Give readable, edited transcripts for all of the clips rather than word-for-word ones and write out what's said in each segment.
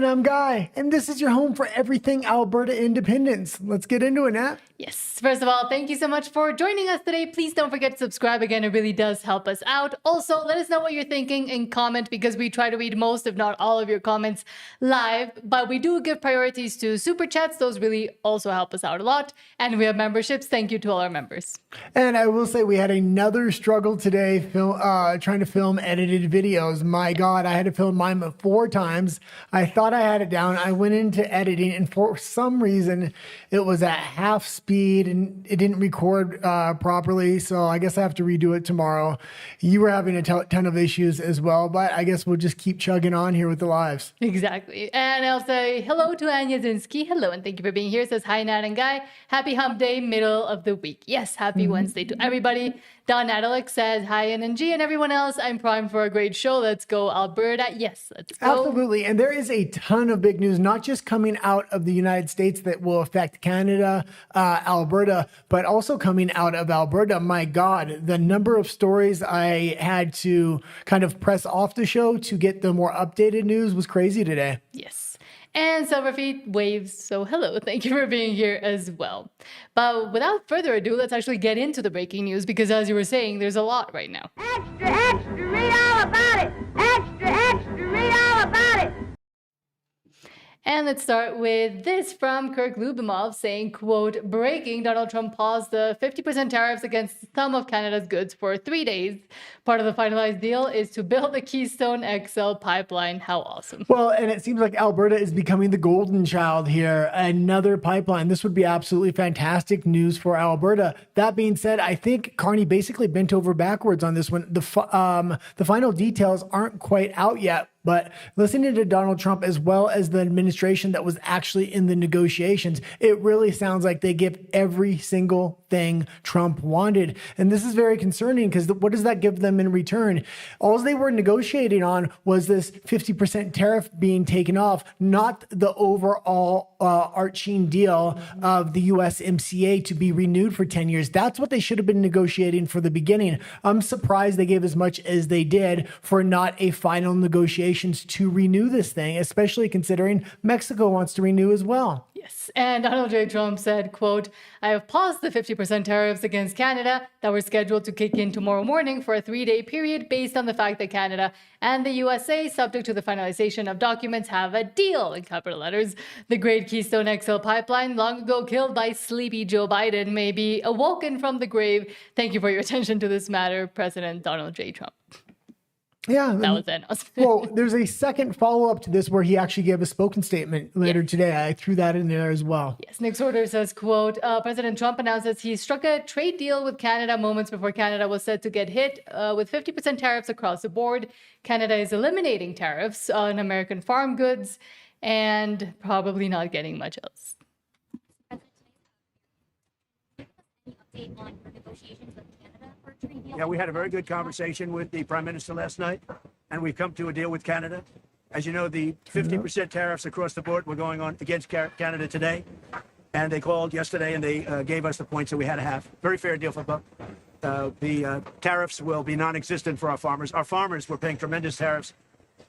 And I'm Guy, and this is your home for everything Alberta independence. Let's get into it, Nat. Yes. First of all, thank you so much for joining us today. Please don't forget to subscribe again. It really does help us out. Also, let us know what you're thinking and comment because we try to read most, if not all, of your comments live. But we do give priorities to super chats. Those really also help us out a lot. And we have memberships. Thank you to all our members. And I will say we had another struggle today trying to film edited videos. My God, I had to film mine 4 times. I thought I had it down. I went into editing, and for some reason, it was at half speed and it didn't record properly. So I guess I have to redo it tomorrow. You were having a ton of issues as well, but I guess we'll just keep chugging on here with the lives. Exactly. And I'll say hello to Anya Zinsky. Hello, and thank you for being here. Says hi, Nat and Guy. Happy hump day, middle of the week. Yes, happy Wednesday to everybody. Don Nadalik says hi, NNG, and everyone else. I'm primed for a great show. Let's go, Alberta. Yes, let's go. Absolutely. And there is a ton of big news, not just coming out of the United States that will affect Canada, Alberta, but also coming out of Alberta. My God, the number of stories I had to kind of press off the show to get the more updated news was crazy today. Yes. And Silverfeet waves, so hello, thank you for being here as well. But without further ado, let's actually get into the breaking news because as you were saying, there's a lot right now. Extra, extra, read all about it. Extra, extra, read all about it. And let's start with this from Kirk Lubimov saying, quote, breaking, Donald Trump paused the 50% tariffs against some of Canada's goods for 3 days. Part of the finalized deal is to build the Keystone XL pipeline. How awesome. Well, and it seems like Alberta is becoming the golden child here. Another pipeline. This would be absolutely fantastic news for Alberta. That being said, I think Carney basically bent over backwards on this one. The final details aren't quite out yet. But listening to Donald Trump as well as the administration that was actually in the negotiations, it really sounds like they give every single thing Trump wanted. And this is very concerning because what does that give them in return? All they were negotiating on was this 50% tariff being taken off, not the overall arching deal of the USMCA to be renewed for 10 years. That's what they should have been negotiating for the beginning. I'm surprised they gave as much as they did for not a final negotiation to renew this thing, especially considering Mexico wants to renew as well. Yes. And Donald J. Trump said, quote, I have paused the 50% tariffs against Canada that were scheduled to kick in tomorrow morning for a 3-day period based on the fact that Canada and the USA, subject to the finalization of documents, have a deal, in capital letters. The great Keystone XL pipeline, long ago killed by sleepy Joe Biden, may be awoken from the grave. Thank you for your attention to this matter, President Donald J. Trump. Yeah. That was it. Well, there's a second follow-up to this where he actually gave a spoken statement later today. I threw that in there as well. Yes, Nick Sorter says, quote, President Trump announces he struck a trade deal with Canada moments before Canada was said to get hit with 50% tariffs across the board. Canada is eliminating tariffs on American farm goods and probably not getting much else. Update on your negotiations with Canada for a trade deal? Yeah, we had a very good conversation with the Prime Minister last night, and we've come to a deal with Canada. As you know, the 50% tariffs across the board were going on against Canada today, and they called yesterday and they gave us the points that we had to have. Very fair deal for both. The tariffs will be non-existent for our farmers. Our farmers were paying tremendous tariffs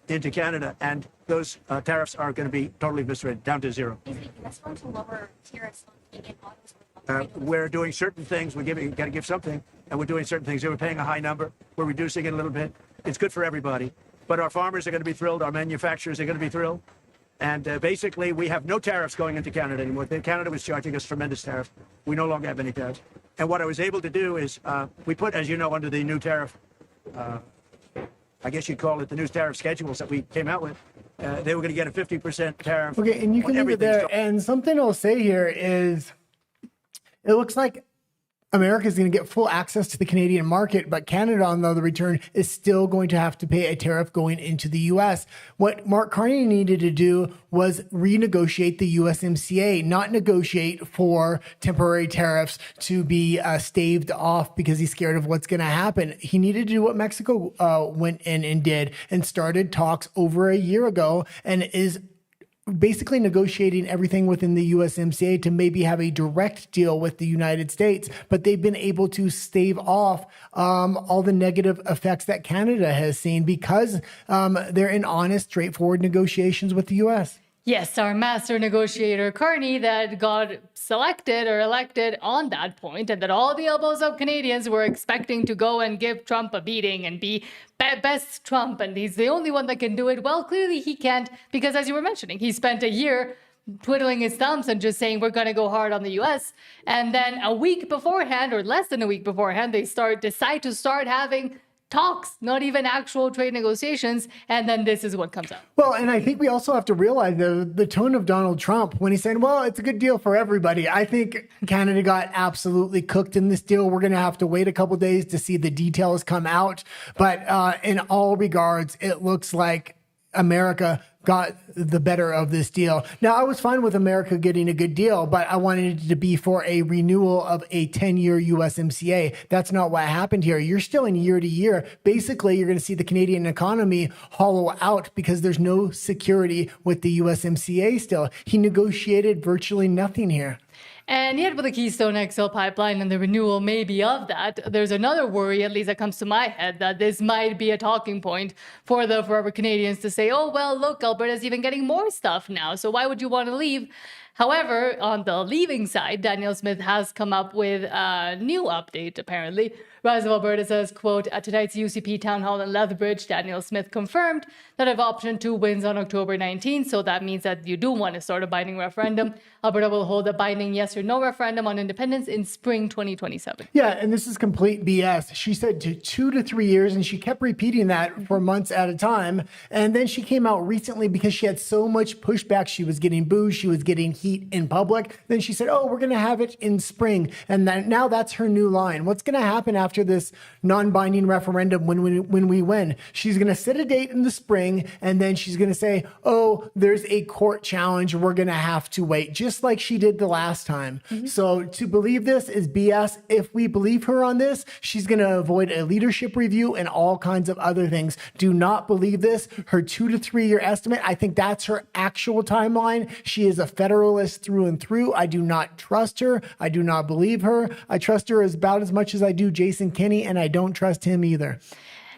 into Canada, and those tariffs are going to be totally eviscerated, down to zero. Is the U.S. going to lower tariffs on Canadian autos? We're doing certain things. Got to give something, and we're doing certain things. They were paying a high number. We're reducing it a little bit. It's good for everybody. But our farmers are going to be thrilled. Our manufacturers are going to be thrilled. And basically, we have no tariffs going into Canada anymore. Canada was charging us tremendous tariffs. We no longer have any tariffs. And what I was able to do is we put, as you know, under the new tariff, I guess you'd call it the new tariff schedules that we came out with. They were going to get a 50% tariff. Okay, and you can leave it there. And something I'll say here is, it looks like America is going to get full access to the Canadian market, but Canada, on the other return, is still going to have to pay a tariff going into the U.S. What Mark Carney needed to do was renegotiate the USMCA, not negotiate for temporary tariffs to be staved off because he's scared of what's going to happen. He needed to do what Mexico went in and did and started talks over a year ago and is basically negotiating everything within the USMCA to maybe have a direct deal with the United States, but they've been able to stave off all the negative effects that Canada has seen because they're in honest, straightforward negotiations with the US. Yes, our master negotiator, Carney, that got selected or elected on that point, and that all the elbows of Canadians were expecting to go and give Trump a beating and be best Trump, and he's the only one that can do it. Well, clearly he can't, because as you were mentioning, he spent a year twiddling his thumbs and just saying, we're going to go hard on the US. And then a week beforehand, or less than a week beforehand, they decide to start having talks, not even actual trade negotiations, and then this is what comes out. Well, and I think we also have to realize the tone of Donald Trump when he's saying, well, it's a good deal for everybody. I think Canada got absolutely cooked in this deal. We're going to have to wait a couple days to see the details come out. But in all regards, it looks like America got the better of this deal. Now, I was fine with America getting a good deal, but I wanted it to be for a renewal of a 10-year USMCA. That's not what happened here. You're still in year to year. Basically, you're going to see the Canadian economy hollow out because there's no security with the USMCA still. He negotiated virtually nothing here. And yet with the Keystone XL pipeline and the renewal maybe of that, there's another worry, at least that comes to my head, that this might be a talking point for the forever Canadians to say, oh, well, look, Alberta's even getting more stuff now, so why would you want to leave? However, on the leaving side, Danielle Smith has come up with a new update, apparently. Rise of Alberta says, quote, at tonight's UCP town hall in Lethbridge, Danielle Smith confirmed that if option 2 wins on October 19th, so that means that you do want to start a binding referendum, Alberta will hold a binding yes or no referendum on independence in spring 2027. Yeah, and this is complete BS. She said 2 to 3 years, and she kept repeating that for months at a time. And then she came out recently because she had so much pushback. She was getting booed. She was getting heat in public. Then she said, oh, we're going to have it in spring. And now that's her new line. What's going to happen after this non-binding referendum when we win? She's going to set a date in the spring, and then she's going to say, oh, there's a court challenge. We're going to have to wait, just like she did the last time. Mm-hmm. So to believe this is BS. If we believe her on this, she's going to avoid a leadership review and all kinds of other things. Do not believe this. Her 2 to 3 year estimate, I think that's her actual timeline. She is a federalist through and through. I do not trust her. I do not believe her. I trust her about as much as I do Jason Kenney, and I don't trust him either.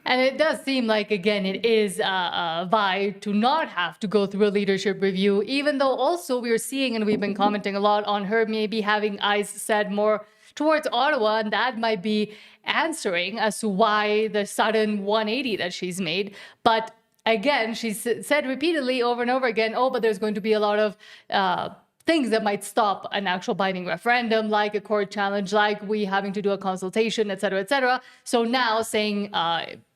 And it does seem like, again, it is a vibe to not have to go through a leadership review, even though also we're seeing, and we've been commenting a lot on her maybe having eyes set more towards Ottawa, and that might be answering as to why the sudden 180 that she's made. But again, she said repeatedly over and over again, oh, but there's going to be a lot of things that might stop an actual binding referendum, like a court challenge, like we having to do a consultation, et cetera, et cetera. So now saying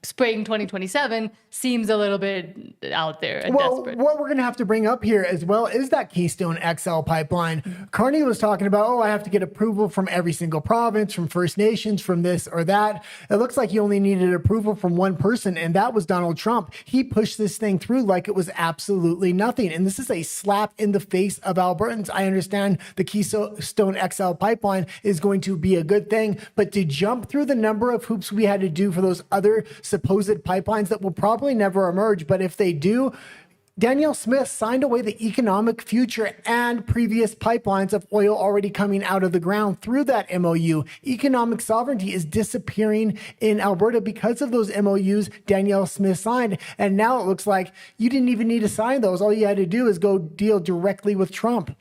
spring 2027 seems a little bit out there and desperate. What we're going to have to bring up here as well is that Keystone XL pipeline. Mm-hmm. Carney was talking about, oh, I have to get approval from every single province, from First Nations, from this or that. It looks like he only needed approval from one person, and that was Donald Trump. He pushed this thing through like it was absolutely nothing. And this is a slap in the face of Albertans. I understand the Keystone XL pipeline is going to be a good thing, but to jump through the number of hoops we had to do for those other supposed pipelines that will probably never emerge, but if they do, Danielle Smith signed away the economic future and previous pipelines of oil already coming out of the ground through that MOU. Economic sovereignty is disappearing in Alberta because of those MOUs Danielle Smith signed. And now it looks like you didn't even need to sign those. All you had to do is go deal directly with Trump.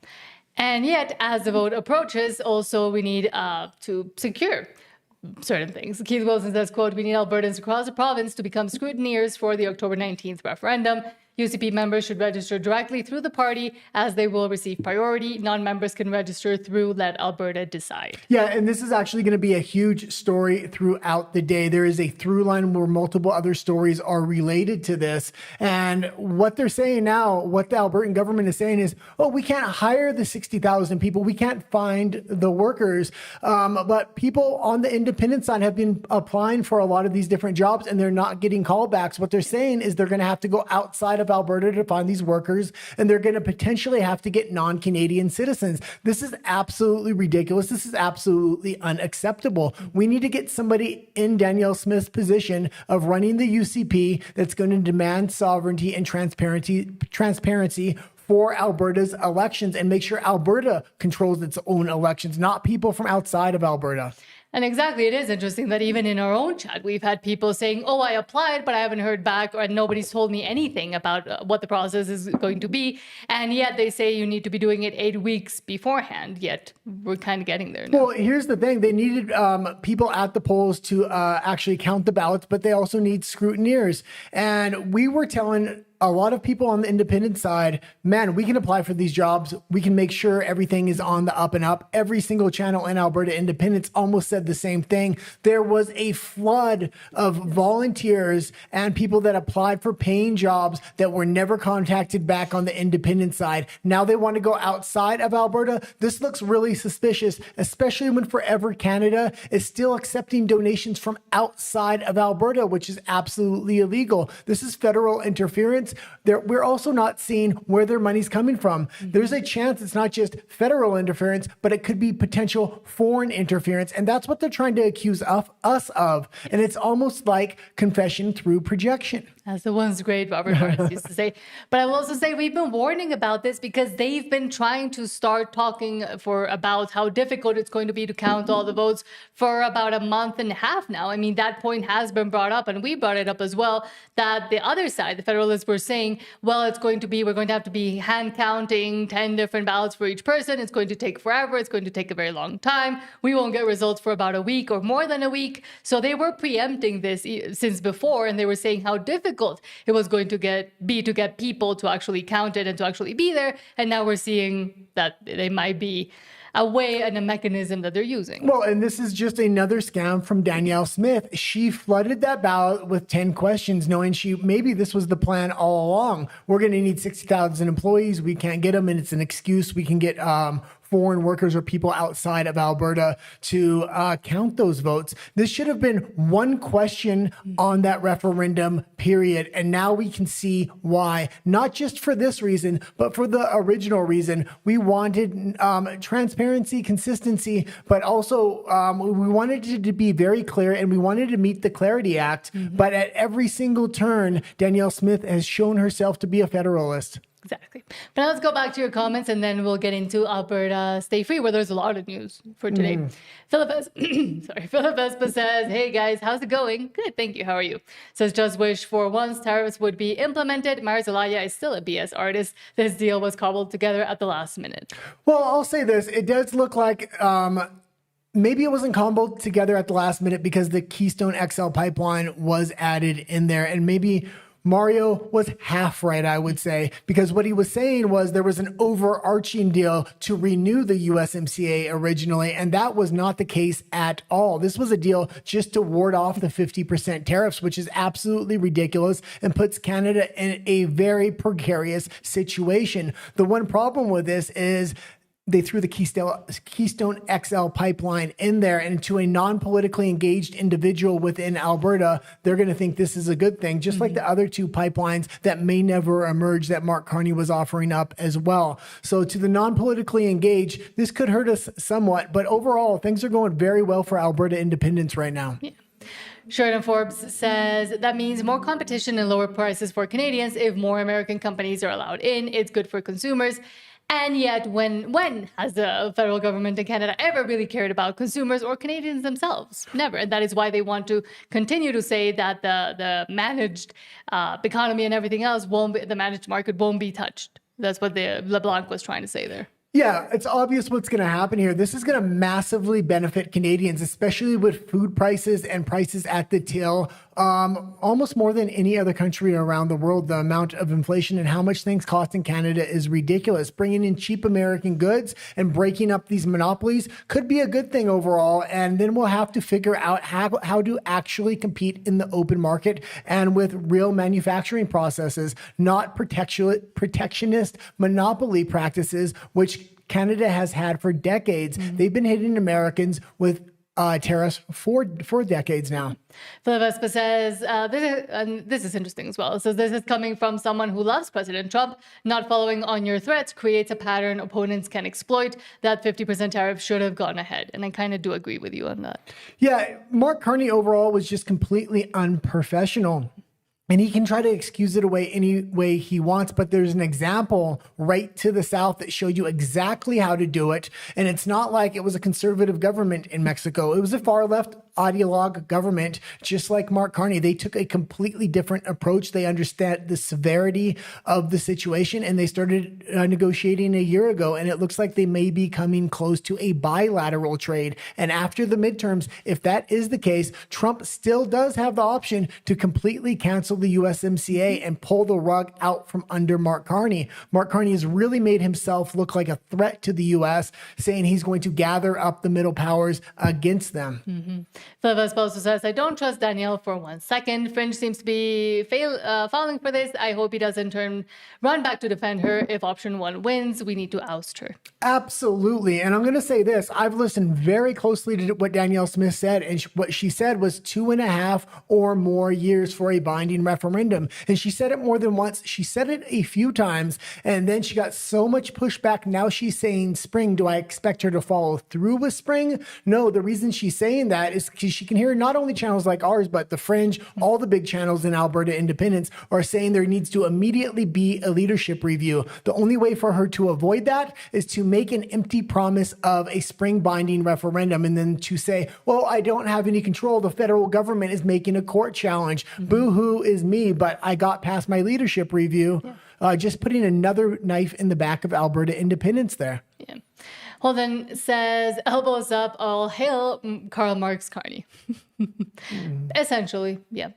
And yet, as the vote approaches, also we need to secure certain things. Keith Wilson says, quote, we need Albertans across the province to become scrutineers for the October 19th referendum. UCP members should register directly through the party as they will receive priority. Non-members can register through Let Alberta Decide. Yeah, and this is actually going to be a huge story throughout the day. There is a through line where multiple other stories are related to this. And what they're saying now, what the Albertan government is saying is, oh, we can't hire the 60,000 people. We can't find the workers. But people on the independent side have been applying for a lot of these different jobs, and they're not getting callbacks. What they're saying is they're going to have to go outside of Alberta to find these workers, and they're going to potentially have to get non-Canadian citizens. This is absolutely ridiculous. This is absolutely unacceptable. We need to get somebody in Danielle Smith's position of running the UCP that's going to demand sovereignty and transparency for Alberta's elections and make sure Alberta controls its own elections, not people from outside of Alberta. And exactly, it is interesting that even in our own chat, we've had people saying, oh, I applied, but I haven't heard back, or nobody's told me anything about what the process is going to be. And yet they say you need to be doing it 8 weeks beforehand, yet we're kind of getting there now. Well, here's the thing. They needed people at the polls to actually count the ballots, but they also need scrutineers. And we were telling a lot of people on the independent side, man, we can apply for these jobs. We can make sure everything is on the up and up. Every single channel in Alberta Independence almost said the same thing. There was a flood of volunteers and people that applied for paying jobs that were never contacted back on the independent side. Now they want to go outside of Alberta. This looks really suspicious, especially when Forever Canada is still accepting donations from outside of Alberta, which is absolutely illegal. This is federal interference. We're also not seeing where their money's coming from. There's a chance it's not just federal interference, but it could be potential foreign interference. And that's what they're trying to accuse us of. And it's almost like confession through projection. As the once great Robert Burns used to say. But I will also say we've been warning about this because they've been trying to start talking about how difficult it's going to be to count all the votes for about a month and a half now. I mean, that point has been brought up, and we brought it up as well, that the other side, the Federalists, were saying, well, we're going to have to be hand counting 10 different ballots for each person. It's going to take forever. It's going to take a very long time. We won't get results for about a week or more than a week. So they were preempting this since before, and they were saying how difficult it was going to get people to actually count it and to actually be there. And now we're seeing that they might be a way and a mechanism that they're using. Well, and this is just another scam from Danielle Smith. She flooded that ballot with 10 questions, knowing maybe this was the plan all along. We're going to need 60,000 employees. We can't get them, and it's an excuse. We can get foreign workers or people outside of Alberta to count those votes. This should have been one question on that referendum, period. And now we can see why, not just for this reason, but for the original reason. We wanted transparency, consistency, but also we wanted it to be very clear, and we wanted to meet the Clarity Act. But at every single turn, Danielle Smith has shown herself to be a Federalist. Exactly. But now let's go back to your comments, and then we'll get into Alberta Stay Free, where there's a lot of news for today. Philip Espa says, hey guys, how's it going? Good, thank you. How are you? Says, just wish for once tariffs would be implemented. Marzalaya is still a BS artist. This deal was cobbled together at the last minute. Well, I'll say this. It does look like maybe it wasn't cobbled together at the last minute because the Keystone XL pipeline was added in there, and maybe Mario was half right, I would say, because what he was saying was there was an overarching deal to renew the USMCA originally, and that was not the case at all. This was a deal just to ward off the 50% tariffs, which is absolutely ridiculous and puts Canada in a very precarious situation. The one problem with this is they threw the Keystone XL pipeline in there, and to a non-politically engaged individual within Alberta, they're going to think this is a good thing, just like the other two pipelines that may never emerge that Mark Carney was offering up as well. So to the non-politically engaged, this could hurt us somewhat, but overall, things are going very well for Alberta independence right now. Yeah. Sheridan Forbes says that means more competition and lower prices for Canadians if more American companies are allowed in. It's good for consumers. And yet, when has the federal government in Canada ever really cared about consumers or Canadians themselves? Never. And that is why they want to continue to say that the managed economy and everything else the managed market won't be touched. That's what LeBlanc was trying to say there. Yeah, it's obvious what's going to happen here. This is going to massively benefit Canadians, especially with food prices and prices at the till. Almost more than any other country around the world, the amount of inflation and how much things cost in Canada is ridiculous. Bringing in cheap American goods and breaking up these monopolies could be a good thing overall. And then we'll have to figure out how to actually compete in the open market and with real manufacturing processes, not protectionist monopoly practices, which Canada has had for decades. They've been hitting Americans with tariffs for decades now. Philip Espa says, this is interesting as well. It says, this is coming from someone who loves President Trump. Not following on your threats creates a pattern opponents can exploit. That 50% tariff should have gone ahead. And I kind of do agree with you on that. Yeah, Mark Carney overall was just completely unprofessional. And he can try to excuse it away any way he wants, but there's an example right to the south that showed you exactly how to do it. And it's not like it was a conservative government in Mexico. It was a far left ideologue government, just like Mark Carney. They took a completely different approach. They understand the severity of the situation, and they started negotiating a year ago. And it looks like they may be coming close to a bilateral trade. And after the midterms, if that is the case, Trump still does have the option to completely cancel the USMCA and pull the rug out from under Mark Carney. Mark Carney has really made himself look like a threat to the US, saying he's going to gather up the middle powers against them. Mm-hmm. Philip also says, I don't trust Danielle for 1 second. Fringe seems to be falling for this. I hope he doesn't run back to defend her. If option 1 wins, we need to oust her. Absolutely. And I'm going to say this. I've listened very closely to what Danielle Smith said. And what she said was 2.5 or more years for a binding referendum. And she said it more than once. She said it a few times. And then she got so much pushback. Now she's saying spring. Do I expect her to follow through with spring? No, the reason she's saying that is because she can hear not only channels like ours, but the Fringe, all the big channels in Alberta Independence are saying there needs to immediately be a leadership review. The only way for her to avoid that is to make an empty promise of a spring binding referendum and then to say, well, I don't have any control. The federal government is making a court challenge. Boo-hoo is me, but I got past my leadership review. Yeah. Just putting another knife in the back of Alberta Independence there. Yeah. Holden says, elbows up, all hail Karl Marx Carney. Essentially, yeah.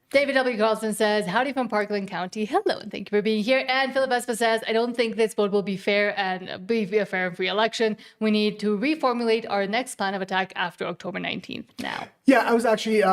David W. Carlson says, howdy from Parkland County. Hello, and thank you for being here. And Philip Espa says, I don't think this vote will be fair and be a fair and free election. We need to reformulate our next plan of attack after October 19th now. Yeah, I was actually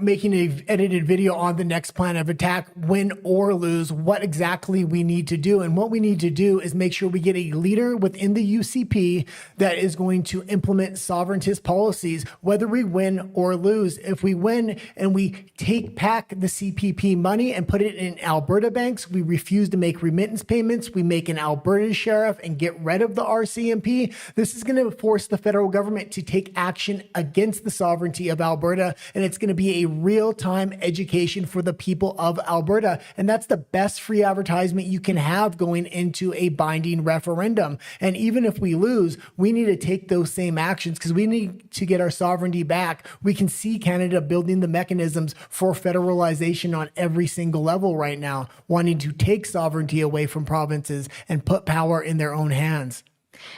making an edited video on the next plan of attack, win or lose, what exactly we need to do. And what we need to do is make sure we get a leader within the UCP that is going to implement sovereigntist policies, whether we win or lose. If we win and we take back the CPP money and put it in Alberta banks, we refuse to make remittance payments, we make an Alberta sheriff and get rid of the RCMP, this is going to force the federal government to take action against the sovereignty of Alberta. And it's going to be a real-time education for the people of Alberta. And that's the best free advertisement you can have going into a binding referendum. And even if we lose, we need to take those same actions because we need to get our sovereignty back. We can see Canada building the mechanisms for federalization on every single level right now, wanting to take sovereignty away from provinces and put power in their own hands.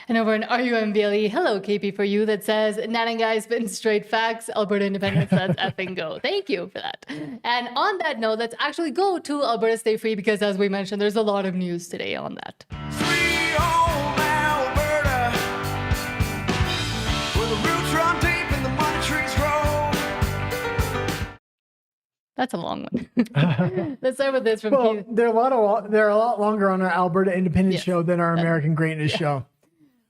And over in RUMVLE, hello KP for you, that says, Nanangai spitting straight facts, Alberta Independence, let's effing go. Thank you for that. And on that note, let's actually go to Alberta Stay Free because as we mentioned, there's a lot of news today on that. Free home Alberta, where the roots run deep and the money trees grow. That's a long one. Let's start with this from Keith. They're a lot longer on our Alberta Independence show than our American Greatness show.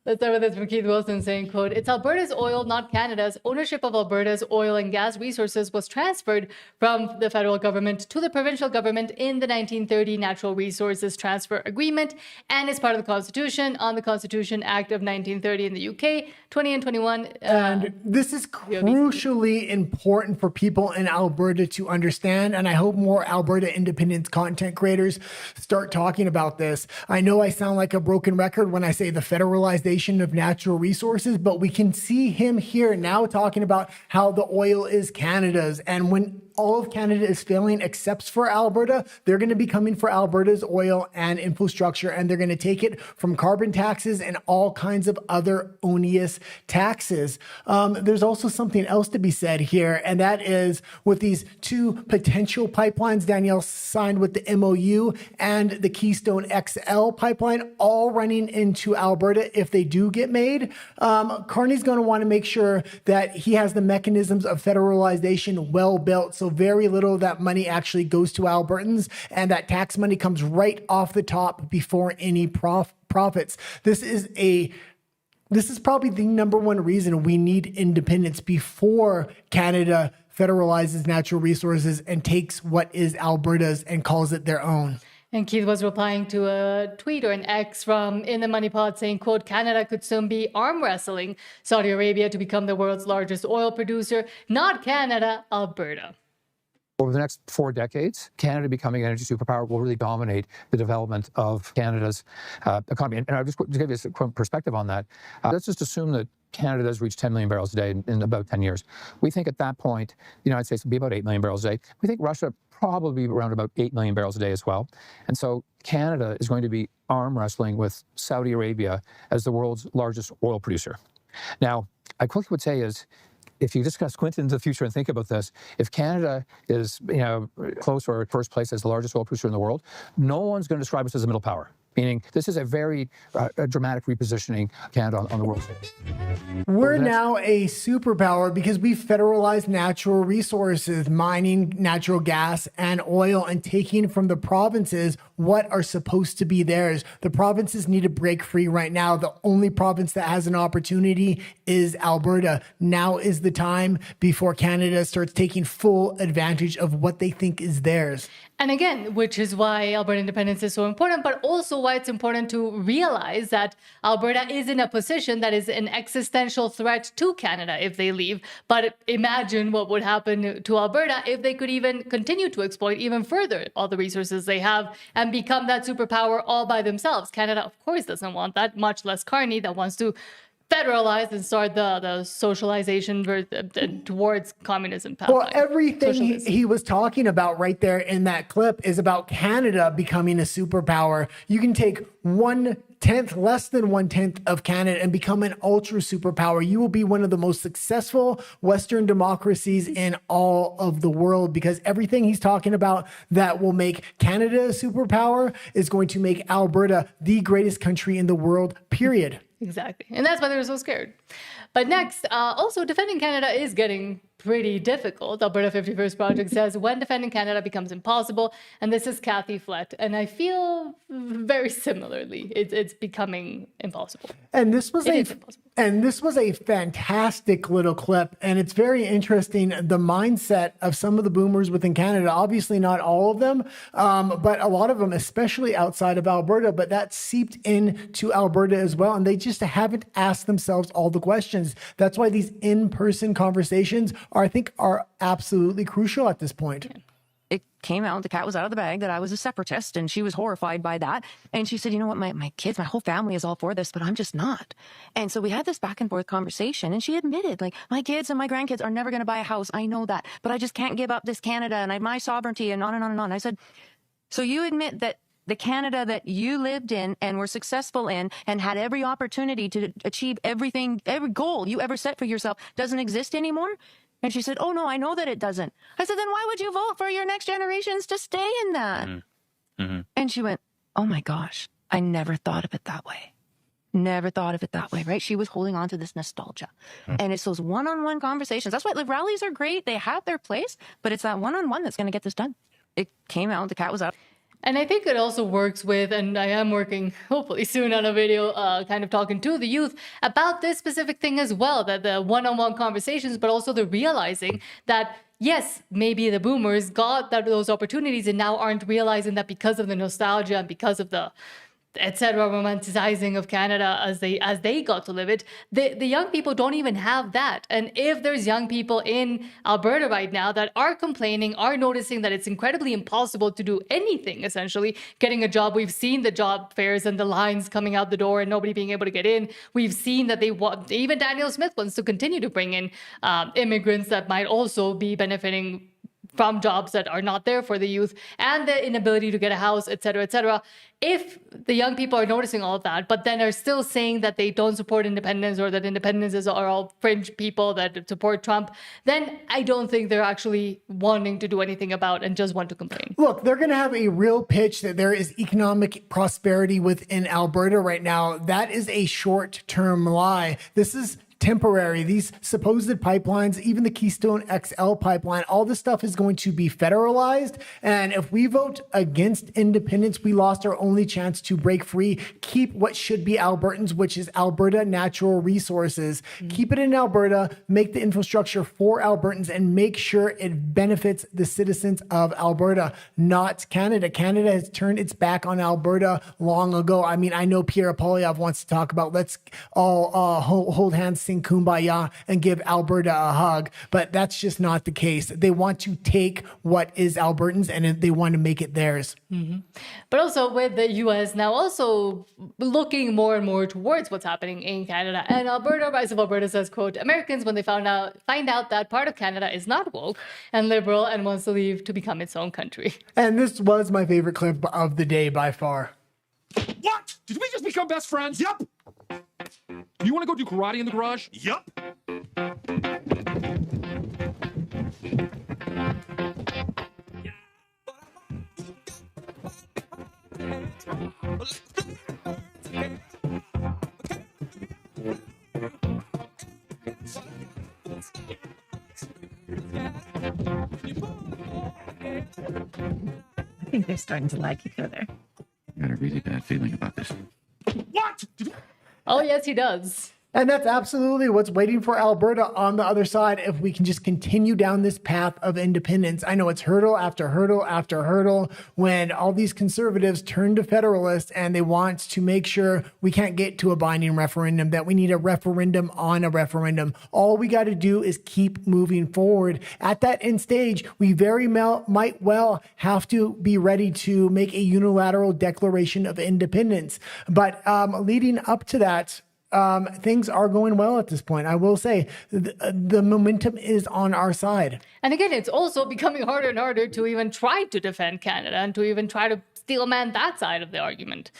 Let's start with this from Keith Wilson saying, quote, it's Alberta's oil, not Canada's. Ownership of Alberta's oil and gas resources was transferred from the federal government to the provincial government in the 1930 Natural Resources Transfer Agreement and is part of the Constitution on the Constitution Act of 1930 in the UK, 20 and 21. And this is crucially important for people in Alberta to understand. And I hope more Alberta Independence content creators start talking about this. I know I sound like a broken record when I say the federalization of natural resources, but we can see him here now talking about how the oil is Canada's. And when all of Canada is failing except for Alberta, they're going to be coming for Alberta's oil and infrastructure, and they're going to take it from carbon taxes and all kinds of other onerous taxes. There's also something else to be said here, and that is with these two potential pipelines Danielle signed with the MOU and the Keystone XL pipeline all running into Alberta if they do get made. Carney's going to want to make sure that he has the mechanisms of federalization well built, so very little of that money actually goes to Albertans, and that tax money comes right off the top before any profits. This is probably the number one reason we need independence before Canada federalizes natural resources and takes what is Alberta's and calls it their own. And Keith was replying to a tweet or an X from In the Money Pod saying, quote, Canada could soon be arm wrestling Saudi Arabia to become the world's largest oil producer. Not Canada, Alberta. Over the next 4 decades, Canada becoming an energy superpower will really dominate the development of Canada's economy. And I'll just give you a quick perspective on that. Let's just assume that Canada does reach 10 million barrels a day in about 10 years. We think at that point, the United States will be about 8 million barrels a day. We think Russia probably around about 8 million barrels a day as well. And so Canada is going to be arm wrestling with Saudi Arabia as the world's largest oil producer. Now, I quickly would say is, if you just kind of squint into the future and think about this, if Canada is, close or first place as the largest oil producer in the world, no one's going to describe us as a middle power. Meaning, this is a very dramatic repositioning of Canada on the world stage. We're now a superpower because we federalized natural resources, mining natural gas and oil, and taking from the provinces what are supposed to be theirs. The provinces need to break free right now. The only province that has an opportunity is Alberta. Now is the time before Canada starts taking full advantage of what they think is theirs. And again, which is why Alberta independence is so important, but also why it's important to realize that Alberta is in a position that is an existential threat to Canada if they leave. But imagine what would happen to Alberta if they could even continue to exploit even further all the resources they have and become that superpower all by themselves. Canada, of course, doesn't want that, much less Carney, that wants to federalize and start the socialization towards communism pathway. Well, everything he was talking about right there in that clip is about Canada becoming a superpower. You can take 1/10, less than 1/10 of Canada and become an ultra superpower. You will be one of the most successful Western democracies in all of the world, because everything he's talking about that will make Canada a superpower is going to make Alberta the greatest country in the world, period. Exactly. And that's why they're so scared. But next, also defending Canada is getting pretty difficult. Alberta 51st Project says when defending Canada becomes impossible. And this is Kathy Flett. And I feel very similarly. It's becoming impossible. And this was a fantastic little clip. And it's very interesting, the mindset of some of the boomers within Canada. Obviously not all of them, but a lot of them, especially outside of Alberta. But that seeped into Alberta as well. And they just haven't asked themselves all the questions. That's why these in-person conversations I think are absolutely crucial at this point. Yeah. It came out, the cat was out of the bag, that I was a separatist, and she was horrified by that. And she said, you know what, my kids, my whole family is all for this, but I'm just not. And so we had this back and forth conversation, and she admitted, like, my kids and my grandkids are never going to buy a house. I know that, but I just can't give up this Canada and my sovereignty and on and on and on. I said, so you admit that the Canada that you lived in and were successful in and had every opportunity to achieve everything, every goal you ever set for yourself doesn't exist anymore? And she said, oh, no, I know that it doesn't. I said, then why would you vote for your next generations to stay in that? Mm-hmm. And she went, oh, my gosh, I never thought of it that way. Never thought of it that way, right? She was holding on to this nostalgia. And it's those one-on-one conversations. That's why rallies are great. They have their place, but it's that one-on-one that's going to get this done. It came out, the cat was out. And I think it also works with, and I am working hopefully soon on a video kind of talking to the youth about this specific thing as well, that the one-on-one conversations, but also the realizing that, yes, maybe the boomers got those opportunities and now aren't realizing that because of the nostalgia and because of the etc. romanticizing of Canada as they got to live it, the young people don't even have that. And if there's young people in Alberta right now that are complaining, are noticing that it's incredibly impossible to do anything, essentially, getting a job. We've seen the job fairs and the lines coming out the door and nobody being able to get in. We've seen that even Daniel Smith wants to continue to bring in immigrants that might also be benefiting from jobs that are not there for the youth, and the inability to get a house, et cetera, et cetera. If the young people are noticing all of that, but then are still saying that they don't support independence or that independence are all fringe people that support Trump, then I don't think they're actually wanting to do anything about and just want to complain. Look, they're going to have a real pitch that there is economic prosperity within Alberta right now. That is a short-term lie. This is temporary. These supposed pipelines, even the Keystone XL pipeline, all this stuff is going to be federalized. And if we vote against independence, we lost our only chance to break free, keep what should be Albertans, which is Alberta natural resources. Keep it in Alberta, make the infrastructure for Albertans, and make sure it benefits the citizens of Alberta, not Canada. Canada has turned its back on Alberta long ago. I mean, I know Pierre Poilievre wants to talk about let's all hold hands, sing Kumbaya and give Alberta a hug, but that's just not the case. They want to take what is Albertans and they want to make it theirs. But also with the U.S. now also looking more and more towards what's happening in Canada. And Alberta, Rise of Alberta says, quote, Americans, when they find out that part of Canada is not woke and liberal and wants to leave to become its own country. And this was my favorite clip of the day by far. What? Did we just become best friends? Yup. You want to go do karate in the garage? Yup. I think they're starting to like each other. I got a really bad feeling about this. What? Oh, yes, he does. And that's absolutely what's waiting for Alberta on the other side if we can just continue down this path of independence. I know it's hurdle after hurdle after hurdle when all these conservatives turn to federalists and they want to make sure we can't get to a binding referendum, that we need a referendum on a referendum. All we got to do is keep moving forward. At that end stage, we might well have to be ready to make a unilateral declaration of independence. But leading up to that, things are going well at this point. I will say the momentum is on our side. And again, it's also becoming harder and harder to even try to defend Canada and to even try to steel man that side of the argument.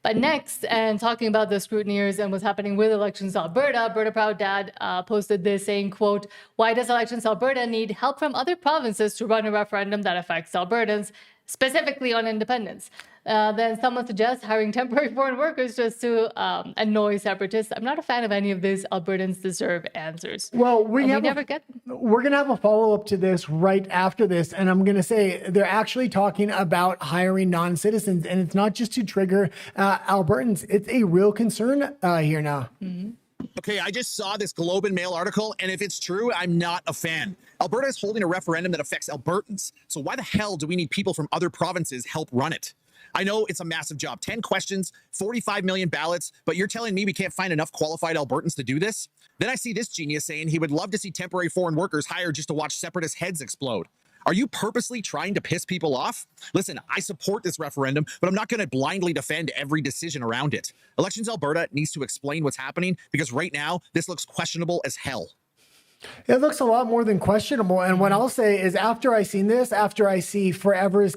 But next, and talking about the scrutineers and what's happening with Elections Alberta, Alberta Proud Dad posted this saying, quote, why does Elections Alberta need help from other provinces to run a referendum that affects Albertans, specifically on independence? Then someone suggests hiring temporary foreign workers just to annoy separatists. I'm not a fan of any of this. Albertans deserve answers. Well, we're going to have a follow-up to this right after this. And I'm going to say they're actually talking about hiring non-citizens. And it's not just to trigger Albertans. It's a real concern here now. Mm-hmm. Okay, I just saw this Globe and Mail article, and if it's true, I'm not a fan. Alberta is holding a referendum that affects Albertans. So why the hell do we need people from other provinces help run it? I know it's a massive job, 10 questions, 45 million ballots, but you're telling me we can't find enough qualified Albertans to do this? Then I see this genius saying he would love to see temporary foreign workers hired just to watch separatist heads explode. Are you purposely trying to piss people off? Listen, I support this referendum, but I'm not going to blindly defend every decision around it. Elections Alberta needs to explain what's happening because right now, this looks questionable as hell. It looks a lot more than questionable. And what I'll say is after I see Forever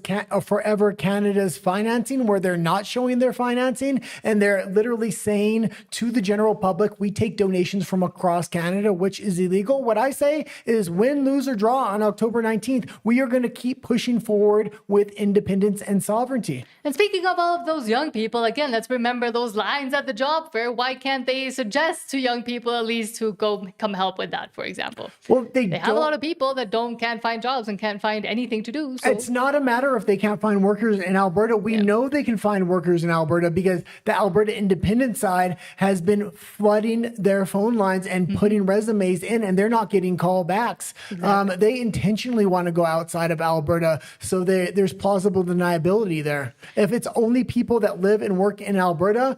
Canada's financing, where they're not showing their financing and they're literally saying to the general public, we take donations from across Canada, which is illegal. What I say is win, lose, or draw on October 19th, we are going to keep pushing forward with independence and sovereignty. And speaking of all of those young people, again, let's remember those lines at the job fair. Why can't they suggest to young people at least to come help with that, for example? Well, they have a lot of people that can't find jobs and can't find anything to do. So. It's not a matter if they can't find workers in Alberta. We know they can find workers in Alberta because the Alberta independent side has been flooding their phone lines and putting resumes in, and they're not getting callbacks. Exactly. They intentionally want to go outside of Alberta, so there's plausible deniability there. If it's only people that live and work in Alberta,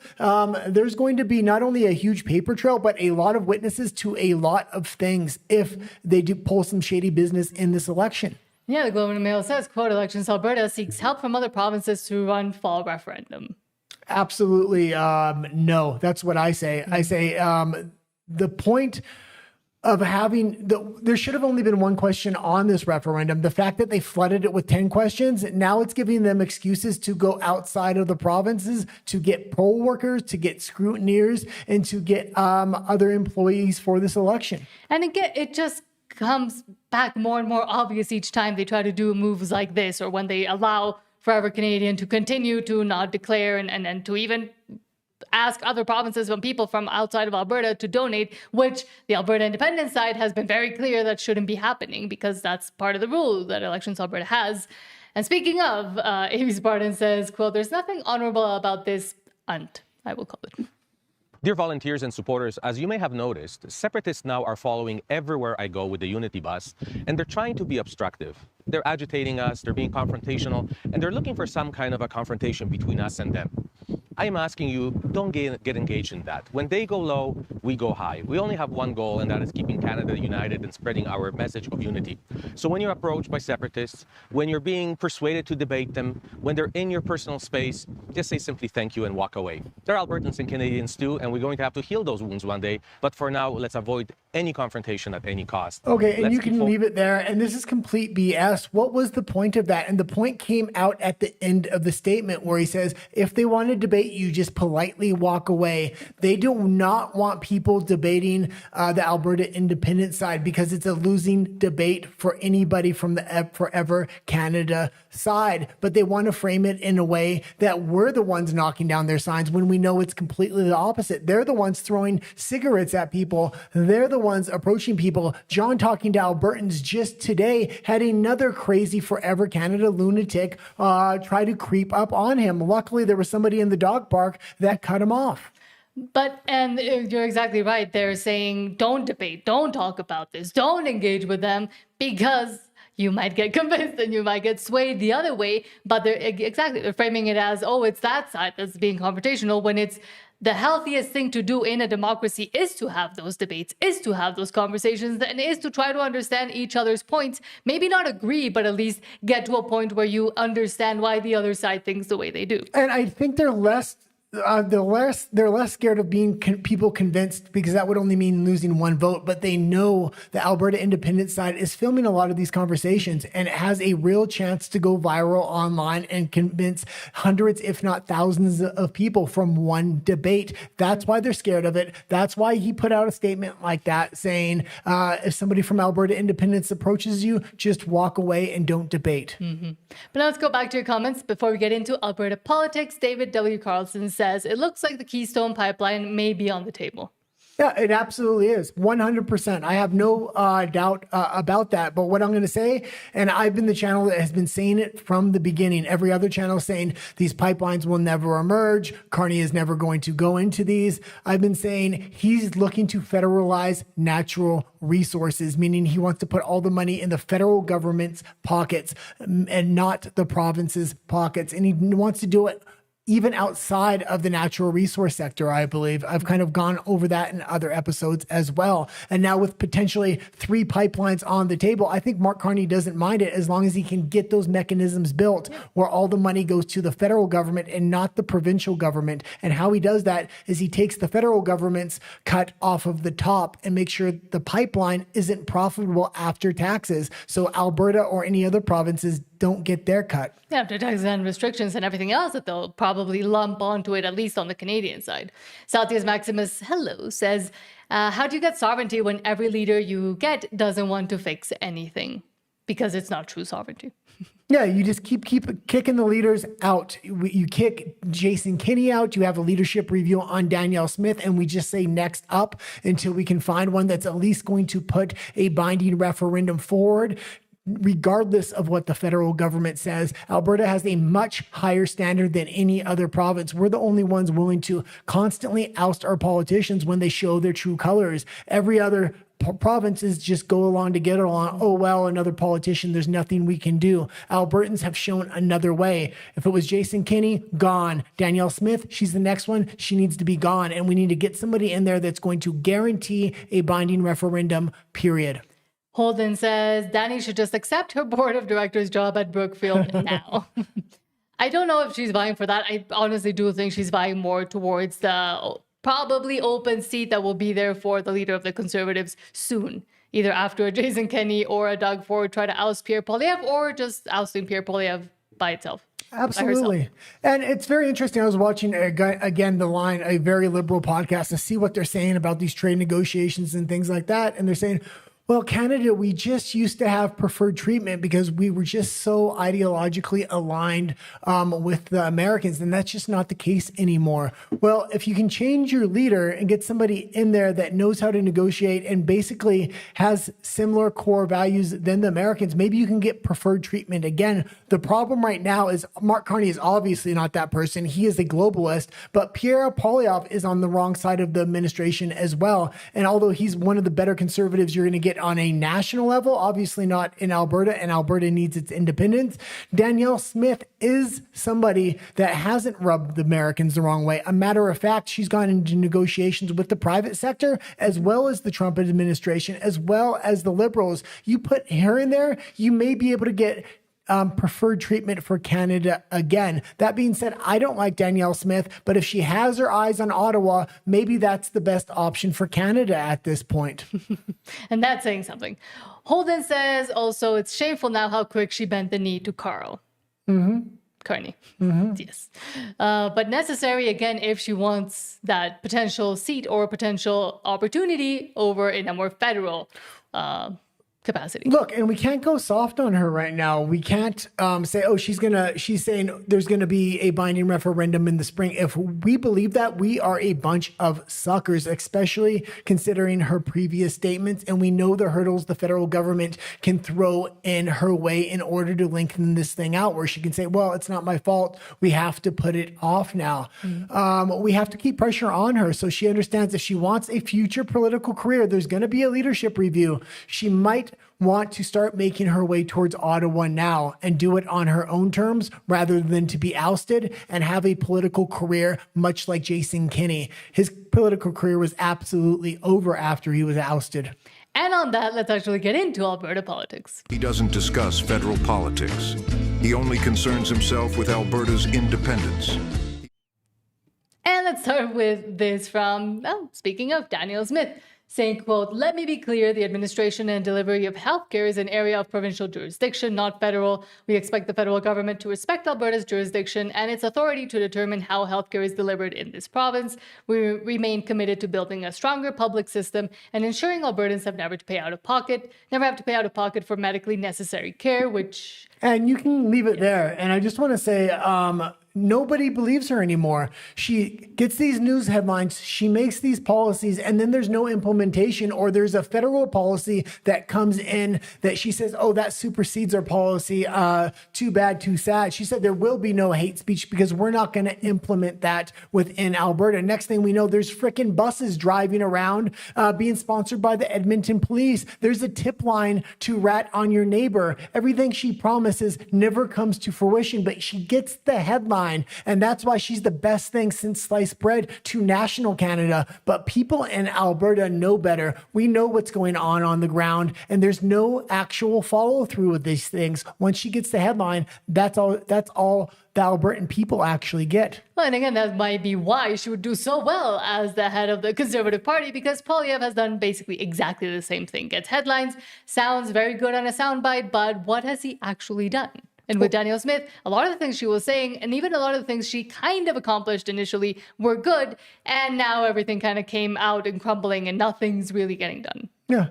there's going to be not only a huge paper trail, but a lot of witnesses to a lot of things if they do pull some shady business in this election. Yeah, the Globe and Mail says, quote, Elections Alberta seeks help from other provinces to run fall referendum. Absolutely no. That's what I say. I say the point of there should have only been one question on this referendum. The fact that they flooded it with 10 questions, now it's giving them excuses to go outside of the provinces to get poll workers, to get scrutineers, and to get other employees for this election. And again, it just comes back more and more obvious each time they try to do moves like this, or when they allow Forever Canadian to continue to not declare and to even ask other provinces and people from outside of Alberta to donate, which the Alberta independent side has been very clear that shouldn't be happening because that's part of the rule that Elections Alberta has. And speaking of, Amy Spartan says, quote, there's nothing honorable about this I will call it. Dear volunteers and supporters, as you may have noticed, separatists now are following everywhere I go with the Unity bus, and they're trying to be obstructive. They're agitating us, they're being confrontational, and they're looking for some kind of a confrontation between us and them. I'm asking you, don't get engaged in that. When they go low, we go high. We only have one goal, and that is keeping Canada united and spreading our message of unity. So when you're approached by separatists, when you're being persuaded to debate them, when they're in your personal space, just say simply thank you and walk away. They're Albertans and Canadians too, and we're going to have to heal those wounds one day. But for now, let's avoid any confrontation at any cost. Okay, and you can leave it there. And this is complete BS. What was the point of that? And the point came out at the end of the statement where he says, if they want to debate you, just politely walk away. They do not want people debating the Alberta independent side because it's a losing debate for anybody from the Forever Canada side. But they want to frame it in a way that we're the ones knocking down their signs when we know it's completely the opposite. They're the ones throwing cigarettes at people. They're the ones approaching people. John, talking to Albertans just today, had another crazy Forever Canada lunatic try to creep up on him. Luckily, there was somebody in the dog park that cut him off. But, and you're exactly right. They're saying, don't debate, don't talk about this, don't engage with them, because you might get convinced and you might get swayed the other way. But they're framing it as, oh, it's that side that's being confrontational, when it's the healthiest thing to do in a democracy is to have those debates, is to have those conversations, and is to try to understand each other's points. Maybe not agree, but at least get to a point where you understand why the other side thinks the way they do. And I think they're less scared of being people convinced, because that would only mean losing one vote. But they know the Alberta independent side is filming a lot of these conversations, and it has a real chance to go viral online and convince hundreds, if not thousands of people from one debate. That's why they're scared of it. That's why he put out a statement like that saying, if somebody from Alberta independence approaches you, just walk away and don't debate. Mm-hmm. But now let's go back to your comments before we get into Alberta politics. David W. Carlson says, it looks like the Keystone Pipeline may be on the table. Yeah, it absolutely is. 100%. I have no doubt about that. But what I'm going to say, and I've been the channel that has been saying it from the beginning, every other channel saying these pipelines will never emerge. Carney is never going to go into these. I've been saying he's looking to federalize natural resources, meaning he wants to put all the money in the federal government's pockets and not the province's pockets. And he wants to do it even outside of the natural resource sector, I believe. I've kind of gone over that in other episodes as well. And now with potentially 3 pipelines on the table, I think Mark Carney doesn't mind it as long as he can get those mechanisms built where all the money goes to the federal government and not the provincial government. And how he does that is he takes the federal government's cut off of the top and makes sure the pipeline isn't profitable after taxes. So Alberta or any other provinces don't get their cut. Yeah, after taxes and restrictions and everything else that they'll probably lump onto it, at least on the Canadian side. Saltius Maximus, hello, says, how do you get sovereignty when every leader you get doesn't want to fix anything? Because it's not true sovereignty. Yeah, you just keep kicking the leaders out. You kick Jason Kenney out. You have a leadership review on Danielle Smith, and we just say next up until we can find one that's at least going to put a binding referendum forward. Regardless of what the federal government says, Alberta has a much higher standard than any other province. We're the only ones willing to constantly oust our politicians when they show their true colors. Every other provinces just go along to get along. Oh, well, another politician, there's nothing we can do. Albertans have shown another way. If it was Jason Kenney, gone. Danielle Smith, she's the next one. She needs to be gone. And we need to get somebody in there that's going to guarantee a binding referendum, period. Holden says, Danny should just accept her board of directors job at Brookfield now. I don't know if she's vying for that. I honestly do think she's vying more towards the probably open seat that will be there for the leader of the Conservatives soon. Either after a Jason Kenney or a Doug Ford try to oust Pierre Poilievre, or just ousting Pierre Poilievre by itself. Absolutely. And it's very interesting. I was watching, again, The Line, a very liberal podcast, to see what they're saying about these trade negotiations and things like that. And they're saying, well, Canada, we just used to have preferred treatment because we were just so ideologically aligned with the Americans, and that's just not the case anymore. Well, if you can change your leader and get somebody in there that knows how to negotiate and basically has similar core values than the Americans, maybe you can get preferred treatment. Again, the problem right now is Mark Carney is obviously not that person. He is a globalist, but Pierre Poilievre is on the wrong side of the administration as well. And although he's one of the better conservatives you're going to get it on a national level, obviously not in Alberta, and Alberta needs its independence. Danielle Smith is somebody that hasn't rubbed the Americans the wrong way. A matter of fact, she's gone into negotiations with the private sector, as well as the Trump administration, as well as the Liberals. You put her in there, you may be able to get preferred treatment for Canada again. That being said, I don't like Danielle Smith, but if she has her eyes on Ottawa, maybe that's the best option for Canada at this point. And that's saying something. Holden says also it's shameful now how quick she bent the knee to Carl. Carney. Yes. But necessary, again, if she wants that potential seat or potential opportunity over in a more federal capacity. Look, and we can't go soft on her right now. We can't say, oh, she's saying there's going to be a binding referendum in the spring. If we believe that, we are a bunch of suckers, especially considering her previous statements. And we know the hurdles the federal government can throw in her way in order to lengthen this thing out, where she can say, well, it's not my fault. We have to put it off now. We have to keep pressure on her so she understands if she wants a future political career, there's going to be a leadership review. She might want to start making her way towards Ottawa now and do it on her own terms rather than to be ousted and have a political career much like Jason Kenney. His political career was absolutely over after he was ousted. And on that, let's actually get into Alberta politics. He doesn't discuss federal politics. He only concerns himself with Alberta's independence. And let's start with this from, speaking of Danielle Smith, saying, quote, let me be clear, the administration and delivery of healthcare is an area of provincial jurisdiction, not federal. We expect the federal government to respect Alberta's jurisdiction and its authority to determine how healthcare is delivered in this province. We remain committed to building a stronger public system and ensuring Albertans never have to pay out of pocket for medically necessary care, which... And you can leave it there. And I just want to say, nobody believes her anymore. She gets these news headlines, she makes these policies, and then there's no implementation, or there's a federal policy that comes in that she says, oh, that supersedes our policy. Too bad, too sad. She said there will be no hate speech because we're not going to implement that within Alberta. Next thing we know, there's freaking buses driving around being sponsored by the Edmonton Police. There's a tip line to rat on your neighbor. Everything she promises never comes to fruition, but she gets the headline. And that's why she's the best thing since sliced bread to national Canada. But people in Alberta know better. We know what's going on the ground, and there's no actual follow through with these things. Once she gets the headline, that's all the Albertan people actually get. Well, and again, that might be why she would do so well as the head of the Conservative Party, because Poilievre has done basically exactly the same thing. Gets headlines, sounds very good on a soundbite, but what has he actually done? And with Danielle Smith, a lot of the things she was saying, and even a lot of the things she kind of accomplished initially, were good, and now everything kind of came out and crumbling, and nothing's really getting done. Yeah.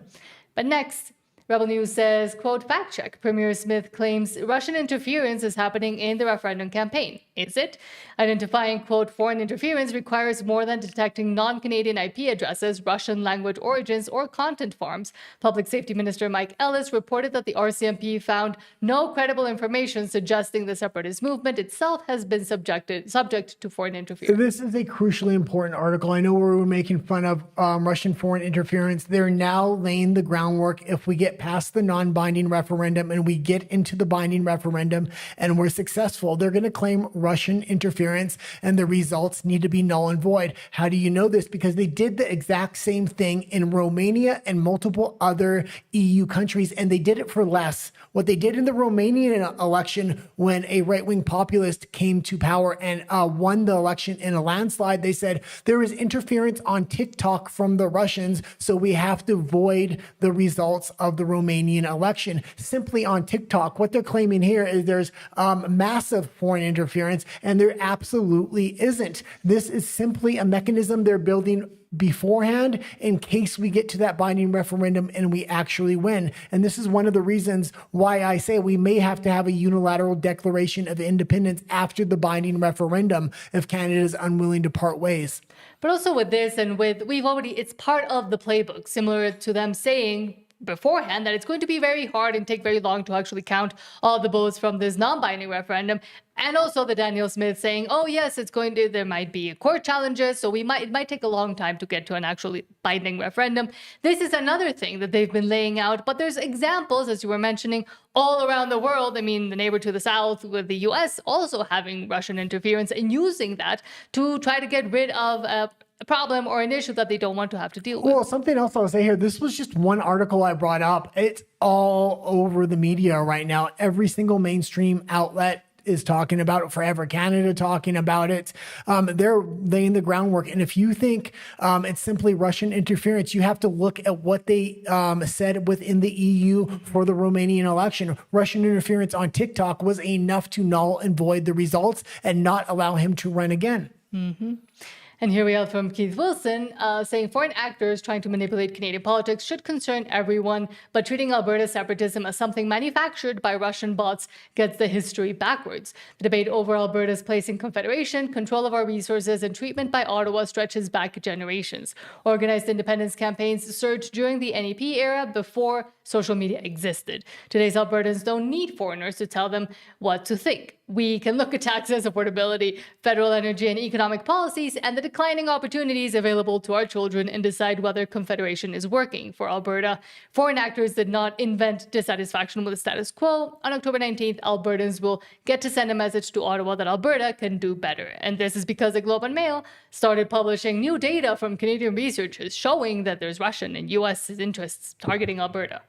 But next, Rebel News says, quote, fact check. Premier Smith claims Russian interference is happening in the referendum campaign. Is it? Identifying, quote, foreign interference requires more than detecting non-Canadian IP addresses, Russian language origins, or content farms. Public Safety Minister Mike Ellis reported that the RCMP found no credible information suggesting the separatist movement itself has been subject to foreign interference. This is a crucially important article. I know we were making fun of Russian foreign interference. They're now laying the groundwork. If we get past the non-binding referendum and we get into the binding referendum and we're successful, they're going to claim Russian interference and the results need to be null and void. How do you know this? Because they did the exact same thing in Romania and multiple other EU countries, and they did it for less. What they did in the Romanian election when a right-wing populist came to power and won the election in a landslide, they said there is interference on TikTok from the Russians, so we have to void the results of the Romanian election simply on TikTok. What they're claiming here is there's massive foreign interference, and there absolutely isn't. This is simply a mechanism they're building beforehand in case we get to that binding referendum and we actually win. And this is one of the reasons why I say we may have to have a unilateral declaration of independence after the binding referendum if Canada is unwilling to part ways. But also with this and with, it's part of the playbook, similar to them saying beforehand that it's going to be very hard and take very long to actually count all the votes from this non-binding referendum. And also the Danielle Smith saying, oh yes, there might be court challenges, so it might take a long time to get to an actually binding referendum. This is another thing that they've been laying out, but there's examples, as you were mentioning, all around the world. I mean, the neighbor to the south with the US also having Russian interference and using that to try to get rid of a problem or an issue that they don't want to have to deal with. Well, something else I'll say here, this was just one article I brought up. It's all over the media right now. Every single mainstream outlet is talking about it. Forever Canada talking about it. They're laying the groundwork. And if you think it's simply Russian interference, you have to look at what they said within the EU for the Romanian election. Russian interference on TikTok was enough to null and void the results and not allow him to run again. Mm-hmm. And here we have from Keith Wilson saying foreign actors trying to manipulate Canadian politics should concern everyone, but treating Alberta separatism as something manufactured by Russian bots gets the history backwards. The debate over Alberta's place in Confederation, control of our resources, and treatment by Ottawa stretches back generations. Organized independence campaigns surged during the NEP era before social media existed. Today's Albertans don't need foreigners to tell them what to think. We can look at taxes, affordability, federal energy and economic policies, and the declining opportunities available to our children and decide whether Confederation is working for Alberta. Foreign actors did not invent dissatisfaction with the status quo. On October 19th, Albertans will get to send a message to Ottawa that Alberta can do better. And this is because the Globe and Mail started publishing new data from Canadian researchers showing that there's Russian and U.S. interests targeting Alberta.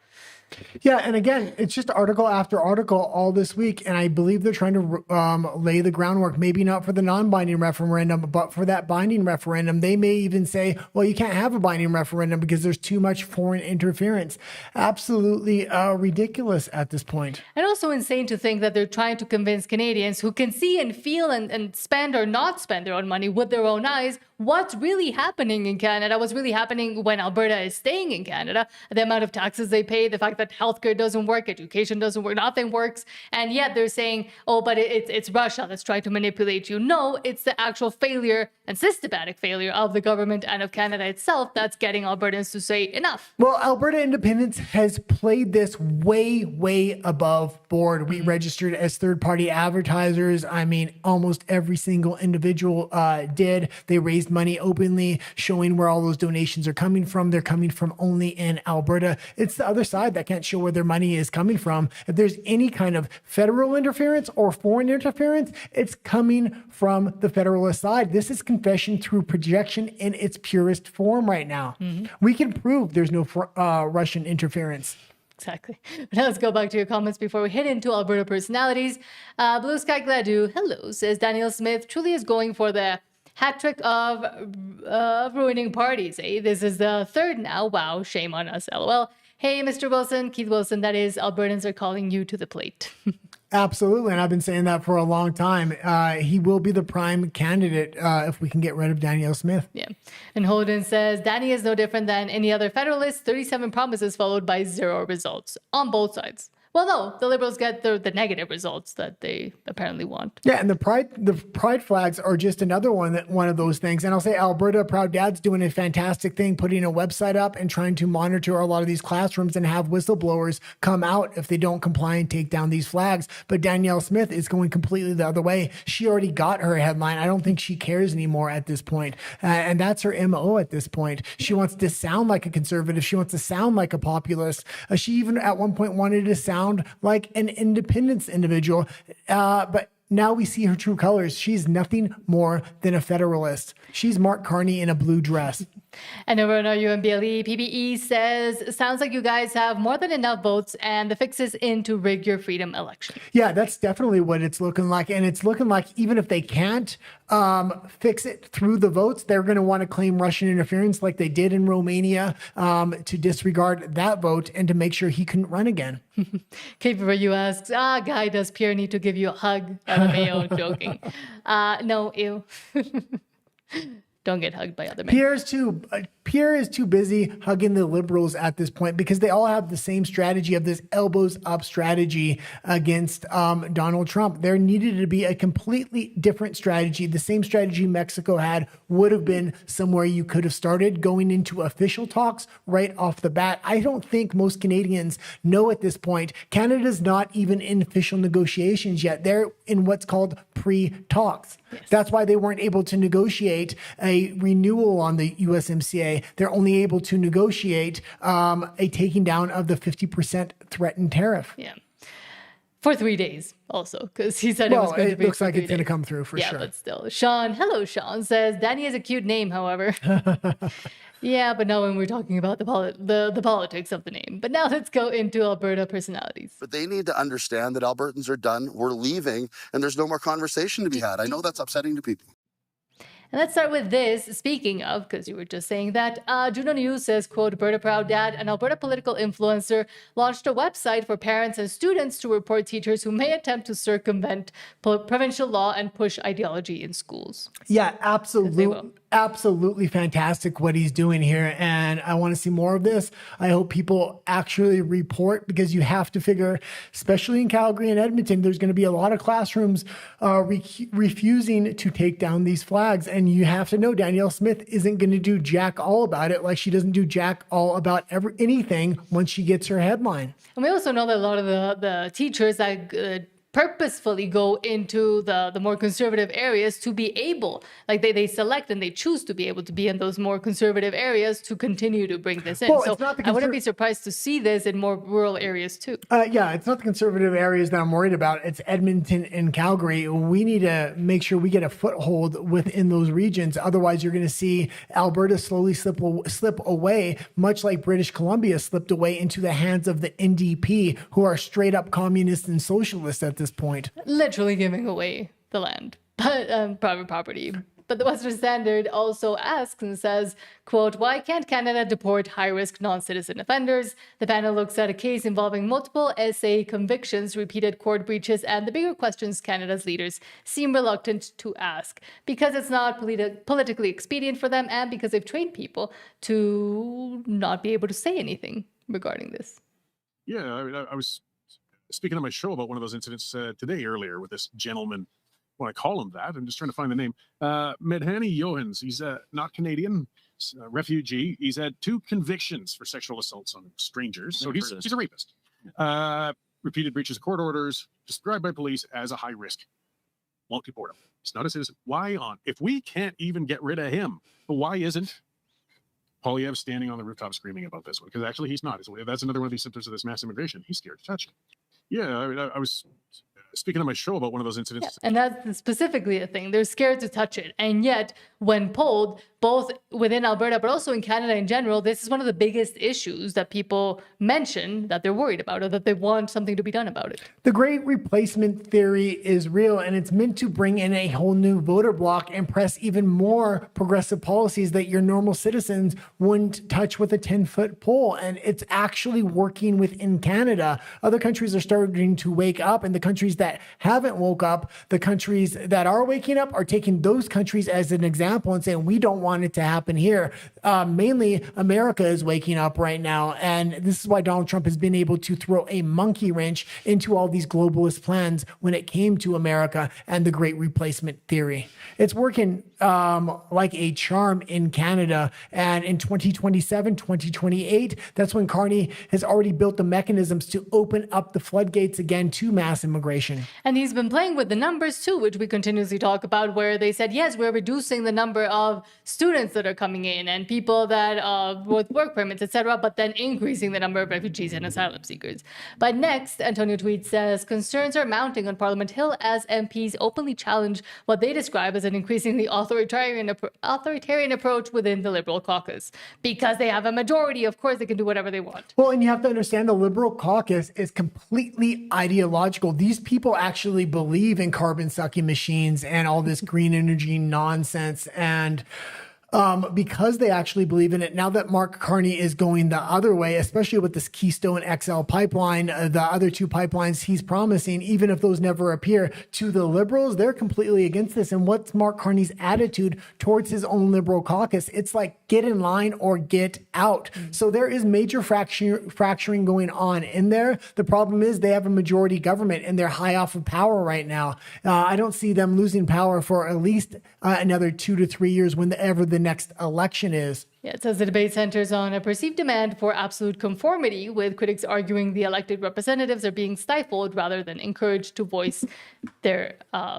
Yeah, and again, it's just article after article all this week, and I believe they're trying to lay the groundwork, maybe not for the non-binding referendum, but for that binding referendum. They may even say, well, you can't have a binding referendum because there's too much foreign interference. Absolutely ridiculous at this point. And also insane to think that they're trying to convince Canadians who can see and feel and spend or not spend their own money with their own eyes what's really happening in Canada, what's really happening when Alberta is staying in Canada, the amount of taxes they pay, the fact that healthcare doesn't work, education doesn't work, nothing works. And yet they're saying, oh, but it's Russia that's trying to manipulate you. No, it's the actual failure and systematic failure of the government and of Canada itself that's getting Albertans to say enough. Well, Alberta Independence has played this way, way above board. We registered as third-party advertisers. I mean, almost every single individual did. They raised money openly, showing where all those donations are coming from. They're coming from only in Alberta. It's the other side that can't show where their money is coming from. If there's any kind of federal interference or foreign interference, it's coming from the federalist side. This is confession through projection in its purest form right now. We can prove there's no Russian interference. Exactly. Now let's go back to your comments before we head into Alberta personalities. Blue Sky Gladu, hello, says Danielle Smith, truly is going for the hat trick of ruining parties. Eh? This is the third now. Wow, shame on us, lol. Hey, Mr. Wilson, Keith Wilson, that is, Albertans are calling you to the plate. Absolutely, and I've been saying that for a long time. He will be the prime candidate if we can get rid of Danielle Smith. Yeah. And Holden says, Danny is no different than any other Federalist. 37 promises followed by 0 results on both sides. Well, no, the Liberals get the negative results that they apparently want. Yeah, and the pride flags are just another one of those things. And I'll say Alberta Proud Dad's doing a fantastic thing, putting a website up and trying to monitor a lot of these classrooms and have whistleblowers come out if they don't comply and take down these flags. But Danielle Smith is going completely the other way. She already got her headline. I don't think she cares anymore at this point. And that's her MO at this point. She wants to sound like a conservative. She wants to sound like a populist. She even at one point wanted to sound like an independence individual, but now we see her true colors. She's nothing more than a federalist. She's Mark Carney in a blue dress. And over on our UMBLE, PBE says, sounds like you guys have more than enough votes and the fix is in to rig your freedom election. Yeah, that's definitely what it's looking like. And it's looking like even if they can't fix it through the votes, they're going to want to claim Russian interference like they did in Romania to disregard that vote and to make sure he couldn't run again. KPRU asks, Guy, does Pierre need to give you a hug? LMAO, joking. No, ew. Don't get hugged by other men. Pierre is too busy hugging the Liberals at this point because they all have the same strategy of this elbows up strategy against Donald Trump. There needed to be a completely different strategy. The same strategy Mexico had would have been somewhere you could have started going into official talks right off the bat. I don't think most Canadians know at this point. Canada's not even in official negotiations yet. They're in what's called pre-talks. Yes. That's why they weren't able to negotiate a renewal on the USMCA. They're only able to negotiate a taking down of the 50% threatened tariff. Yeah. For 3 days also, because he said it was going to be. It looks like it's going to come through for sure. Yeah, but still. Hello, Sean says, Danny has a cute name, however. Yeah, but not when we're talking about the politics of the name. But now let's go into Alberta personalities. But they need to understand that Albertans are done. We're leaving, and there's no more conversation to be had. I know that's upsetting to people. And let's start with this. Speaking of, because you were just saying that, Juno News says, quote, Alberta Proud Dad, an Alberta political influencer, launched a website for parents and students to report teachers who may attempt to circumvent provincial law and push ideology in schools. Yeah, absolutely. Absolutely fantastic what he's doing here. And I want to see more of this. I hope people actually report, because you have to figure, especially in Calgary and Edmonton, there's going to be a lot of classrooms refusing to take down these flags. And you have to know Danielle Smith isn't going to do jack all about it, like she doesn't do jack all about anything once she gets her headline. And we also know that a lot of the teachers that purposefully go into the more conservative areas to be able, like they select and they choose to be able to be in those more conservative areas to continue to bring this in. Well, so I wouldn't be surprised to see this in more rural areas too. Yeah, it's not the conservative areas that I'm worried about. It's Edmonton and Calgary. We need to make sure we get a foothold within those regions. Otherwise, you're going to see Alberta slowly slip away, much like British Columbia slipped away into the hands of the NDP, who are straight up communists and socialists at this point. Literally giving away the land, but private property. But the Western Standard also asks and says, quote, why can't Canada deport high-risk non-citizen offenders? The panel looks at a case involving multiple SA convictions, repeated court breaches, and the bigger questions Canada's leaders seem reluctant to ask because it's not politically expedient for them and because they've trained people to not be able to say anything regarding this. Yeah, I was speaking on my show about one of those incidents today earlier with this gentleman. When I call him that, I'm just trying to find the name. Medhani Johans. He's not Canadian, refugee. He's had 2 convictions for sexual assaults on strangers. So he's a rapist. Repeated breaches of court orders, described by police as a high risk. Won't deport him. He's not a citizen. Why on? If we can't even get rid of him, why isn't Polyev standing on the rooftop screaming about this one? Because actually he's not. That's another one of these symptoms of this mass immigration. He's scared to touch it. Yeah, I was speaking on my show about one of those incidents. Yeah, and that's specifically a thing. They're scared to touch it. And yet, when polled, both within Alberta, but also in Canada in general, this is one of the biggest issues that people mention that they're worried about or that they want something to be done about it. The great replacement theory is real, and it's meant to bring in a whole new voter bloc and press even more progressive policies that your normal citizens wouldn't touch with a 10-foot pole. And it's actually working within Canada. Other countries are starting to wake up, and the countries that haven't woke up, the countries that are waking up are taking those countries as an example and saying, we don't want it to happen here. Mainly America is waking up right now. And this is why Donald Trump has been able to throw a monkey wrench into all these globalist plans when it came to America and the great replacement theory. It's working like a charm in Canada. And in 2027, 2028, that's when Carney has already built the mechanisms to open up the floodgates again to mass immigration. And he's been playing with the numbers too, which we continuously talk about, where they said, yes, we're reducing the number of students that are coming in and people that with work permits, etc., but then increasing the number of refugees and asylum seekers. But next, Antonio Tweed says, concerns are mounting on Parliament Hill as MPs openly challenge what they describe as an increasingly authoritarian approach within the Liberal caucus. Because they have a majority, of course, they can do whatever they want. Well, and you have to understand the Liberal caucus is completely ideological. These people actually believe in carbon-sucking machines and all this green energy nonsense. And because they actually believe in it, now that Mark Carney is going the other way, especially with this Keystone XL pipeline, the other 2 pipelines he's promising, even if those never appear, to the Liberals, they're completely against this. And what's Mark Carney's attitude towards his own Liberal caucus? It's like get in line or get out. So there is major fracturing going on in there. The problem is they have a majority government and they're high off of power right now. I don't see them losing power for at least another 2 to 3 years whenever the next election is. Yeah, it says the debate centers on a perceived demand for absolute conformity, with critics arguing the elected representatives are being stifled rather than encouraged to voice their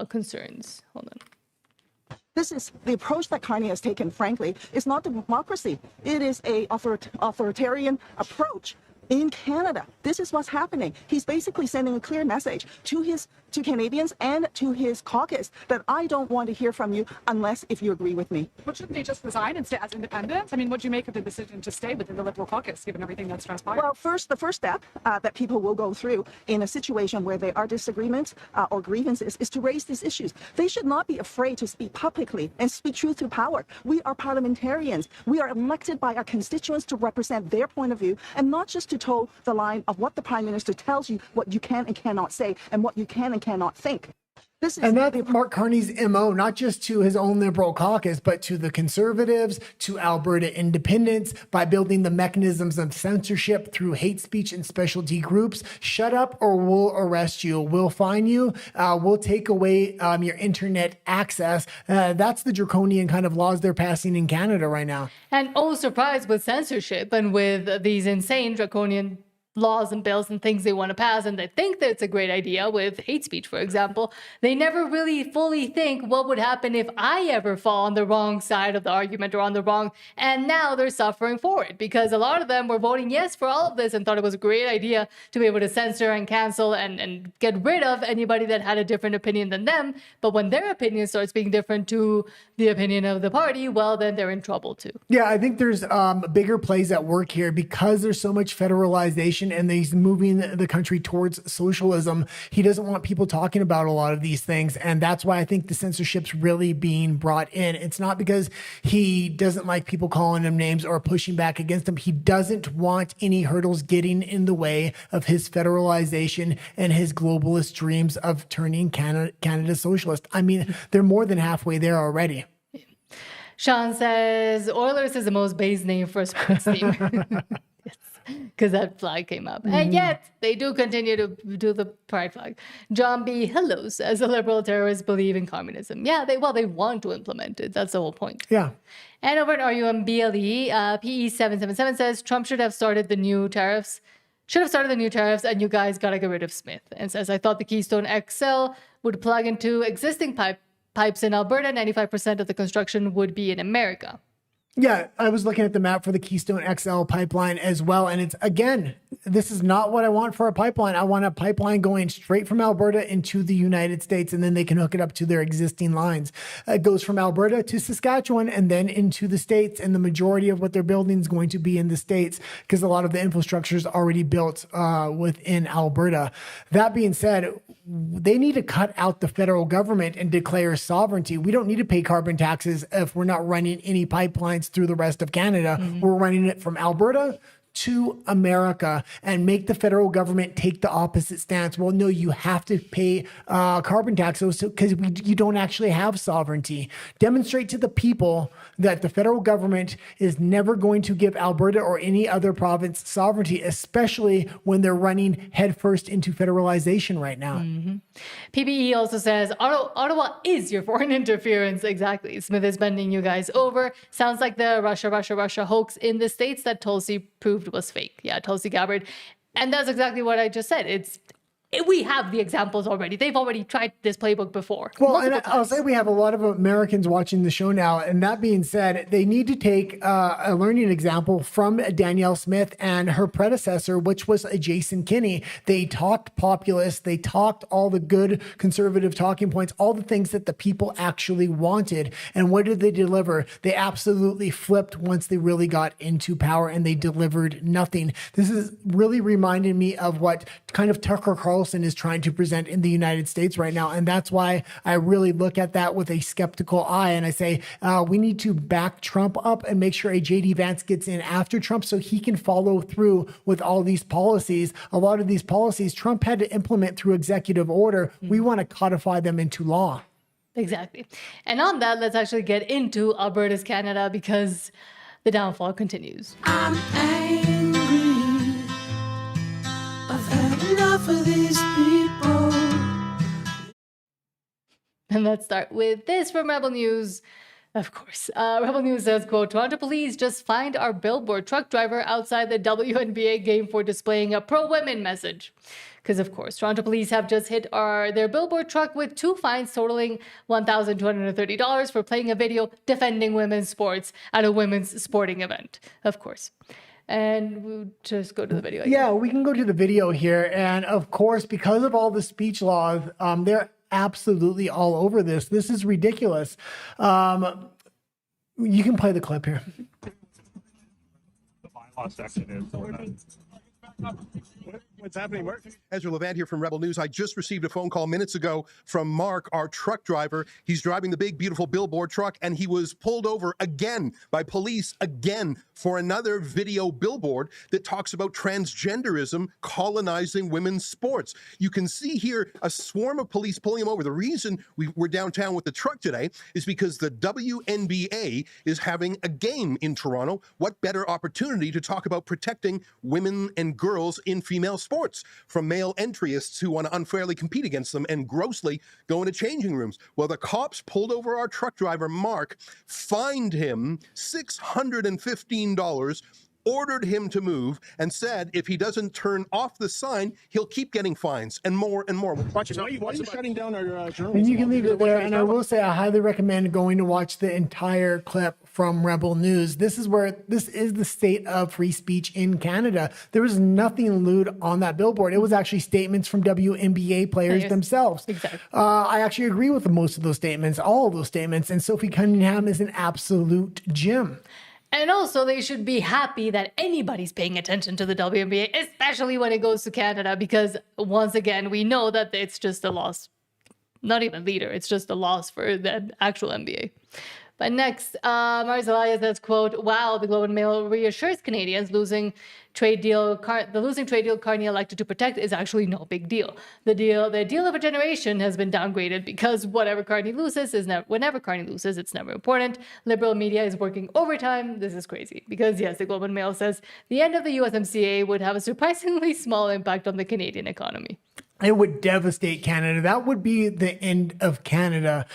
concerns. Hold on. This is the approach that Carney has taken, frankly, is not democracy. It is a authoritarian approach in Canada. This is what's happening. He's basically sending a clear message to Canadians and to his caucus that I don't want to hear from you unless if you agree with me. But shouldn't they just resign and stay as independents? I mean, what do you make of the decision to stay within the Liberal caucus, given everything that's transpired? Well, the first step that people will go through in a situation where there are disagreements or grievances is to raise these issues. They should not be afraid to speak publicly and speak truth to power. We are parliamentarians. We are elected by our constituents to represent their point of view and not just to toe the line of what the Prime Minister tells you, what you can and cannot say, and what you can and cannot think. And that's Mark Carney's MO, not just to his own Liberal caucus, but to the Conservatives, to Alberta independents, by building the mechanisms of censorship through hate speech and specialty groups. Shut up or we'll arrest you. We'll fine you. We'll take away your internet access. That's the draconian kind of laws they're passing in Canada right now. And oh, surprise, with censorship and with these insane draconian laws and bills and things they want to pass, and they think that it's a great idea with hate speech, for example, they never really fully think what would happen if I ever fall on the wrong side of the argument or on the wrong, and now they're suffering for it because a lot of them were voting yes for all of this and thought it was a great idea to be able to censor and cancel and get rid of anybody that had a different opinion than them. But when their opinion starts being different to the opinion of the party, well, then they're in trouble too. Yeah, I think there's bigger plays at work here because there's so much federalization and he's moving the country towards socialism. He doesn't want people talking about a lot of these things. And that's why I think the censorship's really being brought in. It's not because he doesn't like people calling him names or pushing back against him. He doesn't want any hurdles getting in the way of his federalization and his globalist dreams of turning Canada socialist. I mean, they're more than halfway there already. Sean says, Oilers is the most base name for a sports team. Because that flag came up. And yet, they do continue to do the pride flag. John B. Hello says the liberal terrorists believe in communism. Yeah, they want to implement it. That's the whole point. Yeah. And over at RUMBLE, PE777 says Trump should have started the new tariffs. And you guys got to get rid of Smith. And says, I thought the Keystone XL would plug into existing pipes in Alberta. 95% of the construction would be in America. Yeah, I was looking at the map for the Keystone XL pipeline as well. And it's, again, this is not what I want for a pipeline. I want a pipeline going straight from Alberta into the United States, and then they can hook it up to their existing lines. It goes from Alberta to Saskatchewan and then into the States. And the majority of what they're building is going to be in the States because a lot of the infrastructure is already built within Alberta. That being said, they need to cut out the federal government and declare sovereignty. We don't need to pay carbon taxes if we're not running any pipelines through the rest of Canada. We're running it from Alberta to America and make the federal government take the opposite stance. Well, no, you have to pay carbon taxes because you don't actually have sovereignty. Demonstrate to the people that the federal government is never going to give Alberta or any other province sovereignty, especially when they're running headfirst into federalization right now. PBE also says, Ottawa is your foreign interference. Exactly. Smith is bending you guys over. Sounds like the Russia hoax in the States that Tulsi proved was fake. Yeah, Tulsi Gabbard. And that's exactly what I just said. We have the examples already. They've already tried this playbook before. Well, and I'll say we have a lot of Americans watching the show now. And that being said, they need to take a learning example from Danielle Smith and her predecessor, which was Jason Kenney. They talked populist. They talked all the good conservative talking points, all the things that the people actually wanted. And what did they deliver? They absolutely flipped once they really got into power, and they delivered nothing. This is really reminding me of what kind of Tucker Carlson is trying to present in the United States right now. And that's why I really look at that with a skeptical eye. And I say, we need to back Trump up and make sure a JD Vance gets in after Trump so he can follow through with all these policies. A lot of these policies Trump had to implement through executive order. We want to codify them into law. Exactly. And on that, let's actually get into Alberta's Canada, because the downfall continues. I'm angry. I've had enough of these people. And let's start with this from Rebel News. Of course. Rebel News says, quote, Toronto police just fined our billboard truck driver outside the WNBA game for displaying a pro-women message. Because, of course, Toronto police have just hit their billboard truck with 2 fines totaling $1,230 for playing a video defending women's sports at a women's sporting event. Of course. And we'll just go to the video. Yeah, we can go to the video here. And, of course, because of all the speech laws, they're absolutely all over this. This is ridiculous. You can play the clip here. The bylaw section is. What's happening, Mark? Ezra Levant here from Rebel News. I just received a phone call minutes ago from Mark, our truck driver. He's driving the big, beautiful billboard truck, and he was pulled over again by police again for another video billboard that talks about transgenderism colonizing women's sports. You can see here a swarm of police pulling him over. The reason we're downtown with the truck today is because the WNBA is having a game in Toronto. What better opportunity to talk about protecting women and girls in female sports from male entryists who want to unfairly compete against them and grossly go into changing rooms. Well, the cops pulled over our truck driver, Mark, fined him $615, ordered him to move, and said if he doesn't turn off the sign, he'll keep getting fines and more and more. Watch yourself. Why are you shutting down our journalism? And you can leave it there. And I will say I highly recommend going to watch the entire clip from Rebel News. This is the state of free speech in Canada. There was nothing lewd on that billboard. It was actually statements from WNBA players themselves. Exactly. I actually agree with most of those statements, all of those statements. And Sophie Cunningham is an absolute gem. And also, they should be happy that anybody's paying attention to the WNBA, especially when it goes to Canada, because once again, we know that it's just a loss. Not even leader, it's just a loss for the actual NBA. But next, Marzalaya says, quote, wow, the Globe and Mail reassures Canadians the losing trade deal Carney elected to protect is actually no big deal. The deal of a generation has been downgraded because whenever Carney loses, it's never important. Liberal media is working overtime. This is crazy because, yes, the Globe and Mail says the end of the USMCA would have a surprisingly small impact on the Canadian economy. It would devastate Canada. That would be the end of Canada.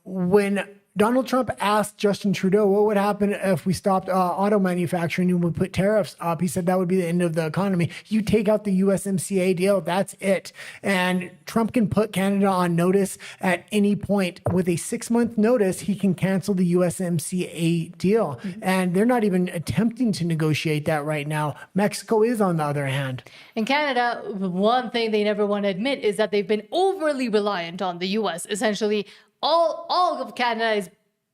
When Donald Trump asked Justin Trudeau what would happen if we stopped auto manufacturing and we put tariffs up. He said that would be the end of the economy. You take out the USMCA deal, that's it. And Trump can put Canada on notice at any point. With a 6-month notice, he can cancel the USMCA deal. Mm-hmm. And they're not even attempting to negotiate that right now. Mexico is, on the other hand. In Canada, one thing they never want to admit is that they've been overly reliant on the U.S. Essentially, all of Canada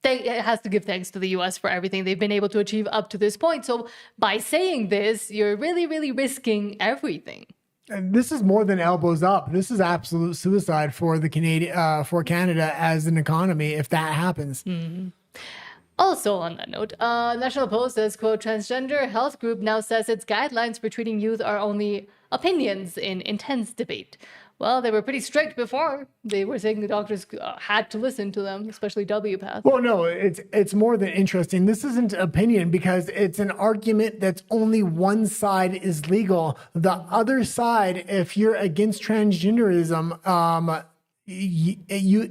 has to give thanks to the U.S. for everything they've been able to achieve up to this point. So by saying this, you're really, really risking everything. And this is more than elbows up. This is absolute suicide for for Canada as an economy if that happens. Mm-hmm. Also on that note, National Post says, quote, transgender health group now says its guidelines for treating youth are only opinions in intense debate. Well, they were pretty strict before. They were saying the doctors had to listen to them, especially WPATH. Well, no, it's more than interesting. This isn't opinion because it's an argument that's only one side is legal. The other side, if you're against transgenderism,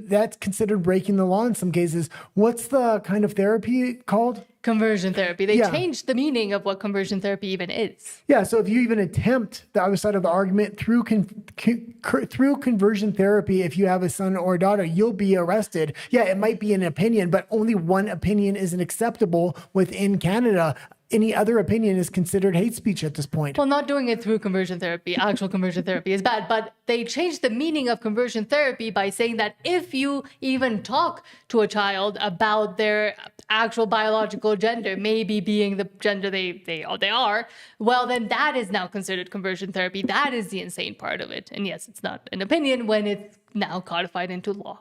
that's considered breaking the law in some cases. What's the kind of therapy called? Conversion therapy. They changed the meaning of what conversion therapy even is. Yeah, so if you even attempt the other side of the argument through conversion therapy, if you have a son or a daughter, you'll be arrested. Yeah, it might be an opinion, but only one opinion isn't acceptable within Canada. Any other opinion is considered hate speech at this point. Well, not doing it through conversion therapy, actual conversion therapy is bad, but they changed the meaning of conversion therapy by saying that if you even talk to a child about their actual biological gender, maybe being the gender they are, well, then that is now considered conversion therapy. That is the insane part of it. And yes, it's not an opinion when it's now codified into law.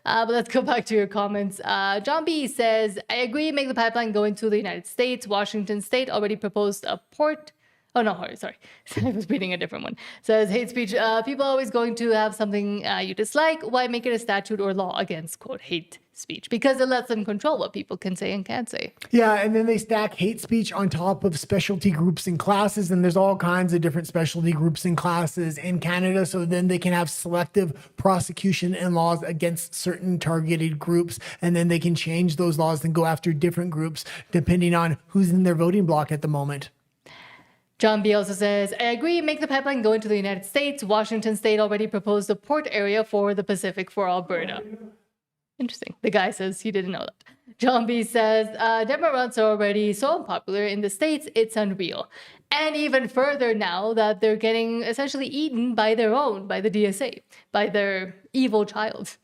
But let's go back to your comments. John B. says, I agree, make the pipeline go into the United States. Washington State already proposed a port Oh, no, sorry. I was reading a different one. Says, hate speech. People are always going to have something you dislike. Why make it a statute or law against, quote, hate speech? Because it lets them control what people can say and can't say. Yeah, and then they stack hate speech on top of specialty groups and classes, and there's all kinds of different specialty groups and classes in Canada, so then they can have selective prosecution and laws against certain targeted groups, and then they can change those laws and go after different groups depending on who's in their voting block at the moment. John B. also says, I agree, make the pipeline go into the United States. Washington State already proposed a port area for the Pacific for Alberta. Interesting. The guy says he didn't know that. John B. says, Democrats are already so unpopular in the States, it's unreal. And even further now that they're getting essentially eaten by their own, by the DSA, by their evil child.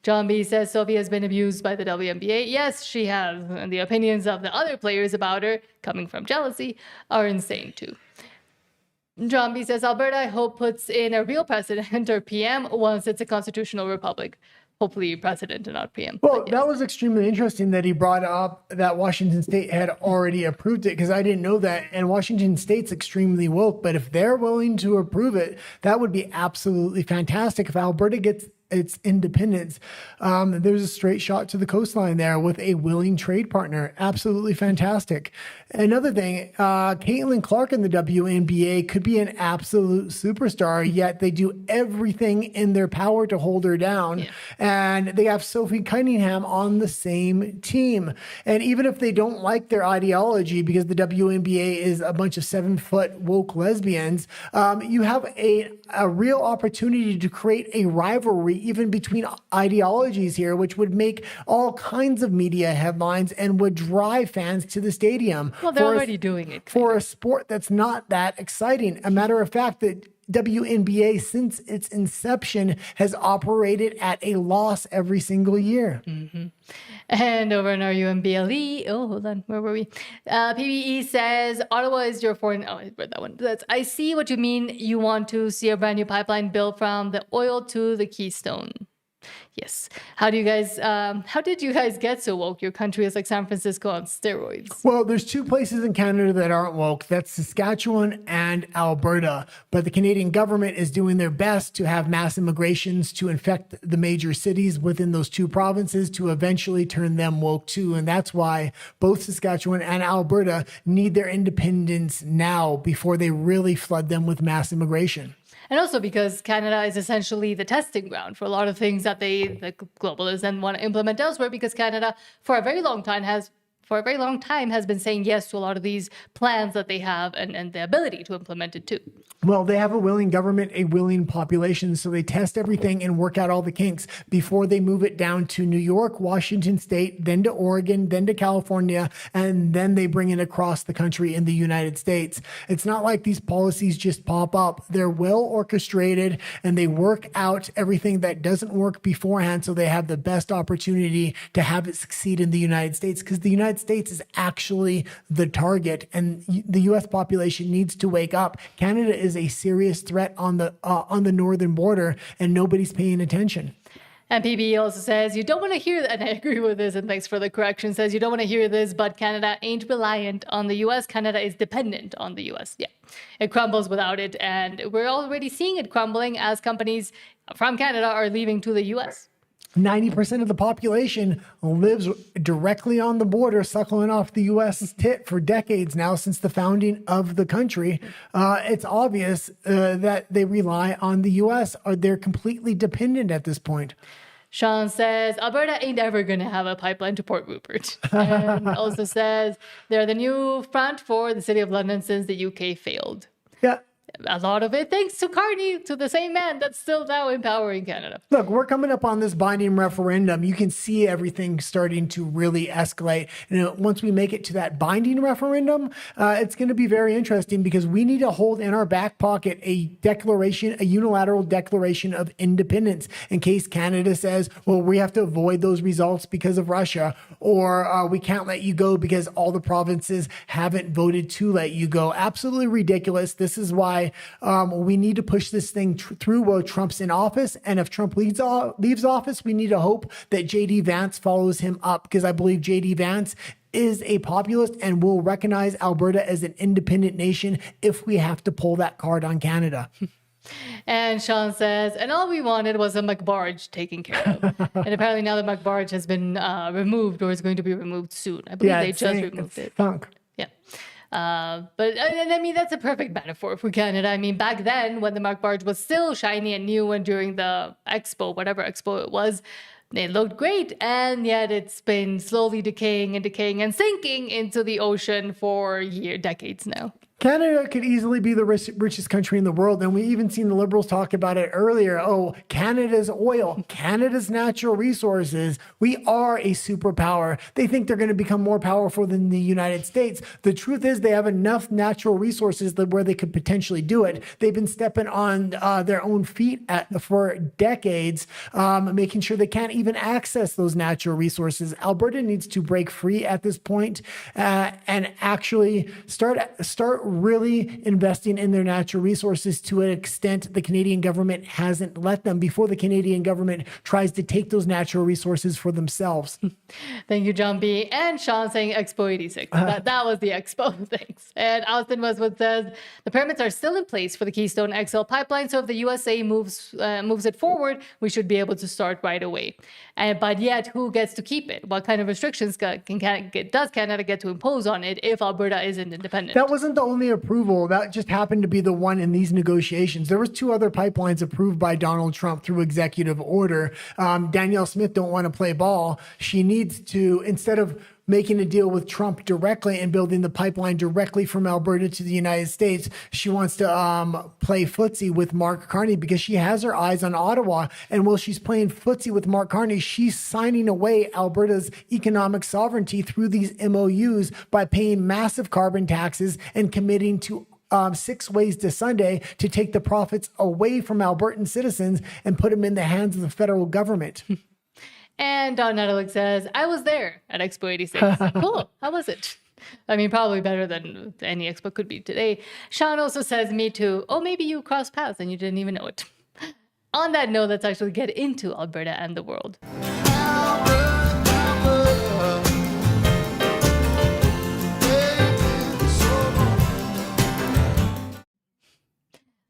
John B. says Sophie has been abused by the WNBA. Yes, she has. And the opinions of the other players about her, coming from jealousy, are insane too. John B. says Alberta, I hope, puts in a real president or PM once it's a constitutional republic. Hopefully president and not PM. Well, that was extremely interesting that he brought up that Washington State had already approved it, because I didn't know that. And Washington State's extremely woke, but if they're willing to approve it, that would be absolutely fantastic. If Alberta gets its independence, there's a straight shot to the coastline there with a willing trade partner. Absolutely fantastic. Another thing, Caitlin Clark in the WNBA could be an absolute superstar, yet they do everything in their power to hold her down. Yeah. And they have Sophie Cunningham on the same team. And even if they don't like their ideology, because the WNBA is a bunch of 7-foot woke lesbians, you have a real opportunity to create a rivalry even between ideologies here, which would make all kinds of media headlines and would drive fans to the stadium. Well, they're already doing it. For a sport that's not that exciting. A matter of fact, that WNBA, since its inception, has operated at a loss every single year. Mm-hmm. And over in our UMBLE, oh, hold on, where were we? PBE says, Ottawa is your foreign, oh, I read that one. I see what you mean. You want to see a brand new pipeline built from the oil to the Keystone. Yes. How did you guys get so woke? Your country is like San Francisco on steroids. Well, there's two places in Canada that aren't woke. That's Saskatchewan and Alberta. But the Canadian government is doing their best to have mass immigrations to infect the major cities within those two provinces to eventually turn them woke too. And that's why both Saskatchewan and Alberta need their independence now before they really flood them with mass immigration. And also because Canada is essentially the testing ground for a lot of things that the globalists then want to implement elsewhere, because Canada for a very long time has been saying yes to a lot of these plans that they have and the ability to implement it too. Well, they have a willing government, a willing population, so they test everything and work out all the kinks before they move it down to New York, Washington State, then to Oregon, then to California, and then they bring it across the country in the United States. It's not like these policies just pop up. They're well orchestrated, and they work out everything that doesn't work beforehand, so they have the best opportunity to have it succeed in the United States, because the United States is actually the target, and the U.S. population needs to wake up. Canada is a serious threat on the northern border, and nobody's paying attention. And PB also says, you don't want to hear that, and I agree with this, and thanks for the correction, says you don't want to hear this, but Canada ain't reliant on the U.S. Canada is dependent on the U.S. Yeah, it crumbles without it, and we're already seeing it crumbling as companies from Canada are leaving to the U.S. 90% of the population lives directly on the border, suckling off the U.S. tit for decades now, since the founding of the country. It's obvious that they rely on the U.S. or they're completely dependent at this point. Sean says, Alberta ain't ever going to have a pipeline to Port Rupert. And also says, they're the new front for the City of London since the UK failed. Yeah. A lot of it thanks to Carney, to the same man that's still now empowering Canada. Look, we're coming up on this binding referendum. You can see everything starting to really escalate. Once we make it to that binding referendum, it's going to be very interesting, because we need to hold in our back pocket a unilateral declaration of independence in case Canada says, well, we have to avoid those results because of Russia, or we can't let you go because all the provinces haven't voted to let you go. Absolutely ridiculous. This is why why we need to push this thing through while Trump's in office. And if Trump leaves office, we need to hope that J.D. Vance follows him up, because I believe J.D. Vance is a populist and will recognize Alberta as an independent nation if we have to pull that card on Canada. And Sean says, and all we wanted was a McBarge taken care of. And apparently now the McBarge has been removed, or is going to be removed soon. I believe they just removed it. Thunk. Yeah. But I mean, that's a perfect metaphor for Canada. I mean, back then when the McBarge was still shiny and new and during the expo, whatever expo it was, it looked great. And yet it's been slowly decaying and sinking into the ocean for decades now. Canada could easily be the richest country in the world. And we even seen the Liberals talk about it earlier. Oh, Canada's oil, Canada's natural resources. We are a superpower. They think they're going to become more powerful than the United States. The truth is they have enough natural resources where they could potentially do it. They've been stepping on their own feet for decades, making sure they can't even access those natural resources. Alberta needs to break free at this point and actually start really investing in their natural resources to an extent the Canadian government hasn't let them before the Canadian government tries to take those natural resources for themselves. Thank you, John B. And Sean saying Expo 86. That was the Expo. Thanks. And Austin Westwood says the permits are still in place for the Keystone XL pipeline. So if the USA moves it forward, we should be able to start right away. But yet, who gets to keep it? What kind of restrictions does Canada get to impose on it if Alberta isn't independent? That wasn't the only approval. That just happened to be the one in these negotiations. There was 2 other pipelines approved by Donald Trump through executive order. Danielle Smith don't want to play ball. She needs to, instead of making a deal with Trump directly and building the pipeline directly from Alberta to the United States, she wants to play footsie with Mark Carney because she has her eyes on Ottawa. And while she's playing footsie with Mark Carney, she's signing away Alberta's economic sovereignty through these MOUs by paying massive carbon taxes and committing to 6 ways to Sunday to take the profits away from Albertan citizens and put them in the hands of the federal government. And Don Netherlick says, I was there at Expo 86. Cool. How was it? I mean, probably better than any expo could be today. Sean also says, me too. Oh, maybe you crossed paths and you didn't even know it. On that note, let's actually get into Alberta and the world.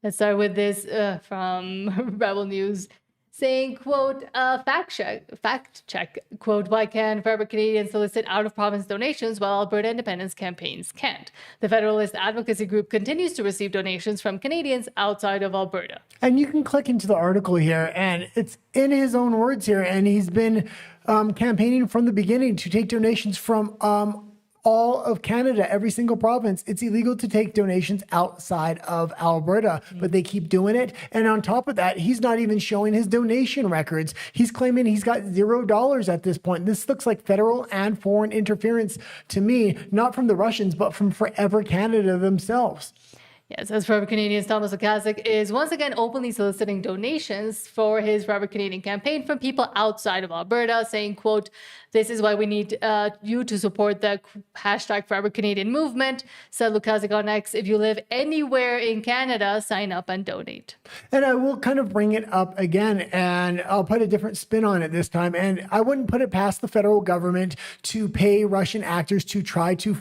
Let's start with this from Rebel News. Saying, quote, fact check, quote, why can forever Canadians solicit out-of-province donations while Alberta independence campaigns can't? The Federalist Advocacy Group continues to receive donations from Canadians outside of Alberta. And you can click into the article here, and it's in his own words here, and he's been campaigning from the beginning to take donations from all of Canada, every single province. It's illegal to take donations outside of Alberta, but they keep doing it. And on top of that, he's not even showing his donation records. He's claiming he's got $0 at this point. This looks like federal and foreign interference to me, not from the Russians, but from Forever Canada themselves. Yes, as Forever Canadians, Thomas Okasik is once again openly soliciting donations for his Forever Canadian campaign from people outside of Alberta, saying, quote, this is why we need you to support the hashtag Forever Canadian movement, said Lukasik on X. If you live anywhere in Canada, sign up and donate. And I will kind of bring it up again, and I'll put a different spin on it this time. And I wouldn't put it past the federal government to pay Russian actors to try to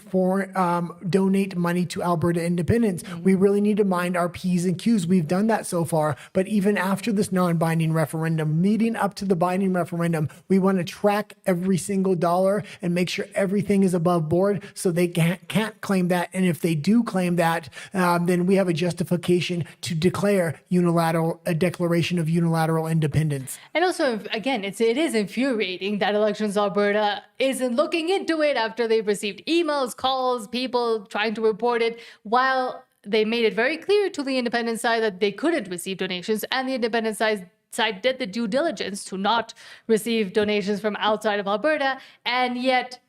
donate money to Alberta independence. We really need to mind our P's and Q's. We've done that so far. But even after this non-binding referendum, leading up to the binding referendum, we want to track every single dollar and make sure everything is above board so they can't claim that. And if they do claim that, then we have a justification to declare a declaration of unilateral independence. And also, again, it is infuriating that Elections Alberta isn't looking into it after they've received emails, calls, people trying to report it, while they made it very clear to the independent side that they couldn't receive donations, and the independent side did the due diligence to not receive donations from outside of Alberta, and yet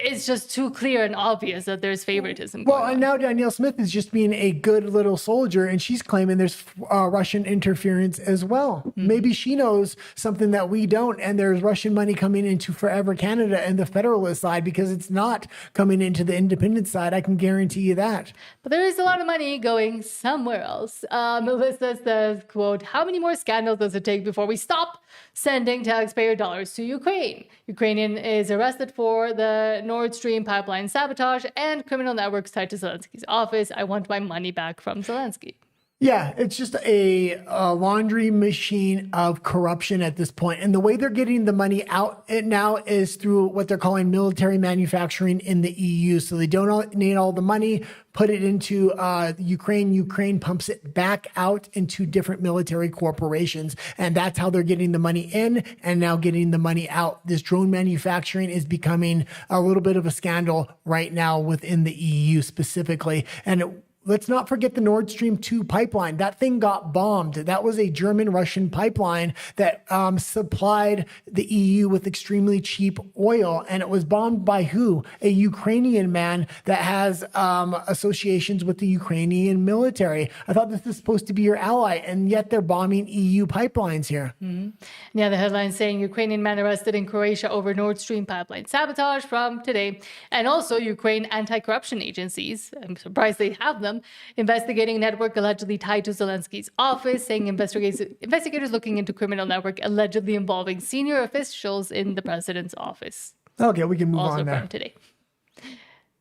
it's just too clear and obvious that there's favoritism. Well, and now Danielle Smith is just being a good little soldier, and she's claiming there's Russian interference as well. Maybe she knows something that we don't, and there's Russian money coming into Forever Canada and the Federalist side because it's not coming into the independent side. I can guarantee you that. But there is a lot of money going somewhere else. Melissa says, quote, how many more scandals does it take before we stop sending taxpayer dollars to Ukraine? Ukrainian is arrested for the Nord Stream pipeline sabotage and criminal networks tied to Zelensky's office. I want my money back from Zelensky. Yeah, it's just a laundry machine of corruption at this point. And the way they're getting the money out now is through what they're calling military manufacturing in the EU. So they donate all the money, put it into Ukraine. Ukraine pumps it back out into different military corporations. And that's how they're getting the money in and now getting the money out. This drone manufacturing is becoming a little bit of a scandal right now within the EU specifically. And let's not forget the Nord Stream 2 pipeline. That thing got bombed. That was a German-Russian pipeline that supplied the EU with extremely cheap oil. And it was bombed by who? A Ukrainian man that has associations with the Ukrainian military. I thought this was supposed to be your ally, and yet they're bombing EU pipelines here. Yeah, the headline saying Ukrainian man arrested in Croatia over Nord Stream pipeline sabotage from today. And also Ukraine anti-corruption agencies, I'm surprised they have them, investigating network allegedly tied to Zelensky's office, saying investigators looking into criminal network allegedly involving senior officials in the president's office. Okay, we can move Also on there. from today.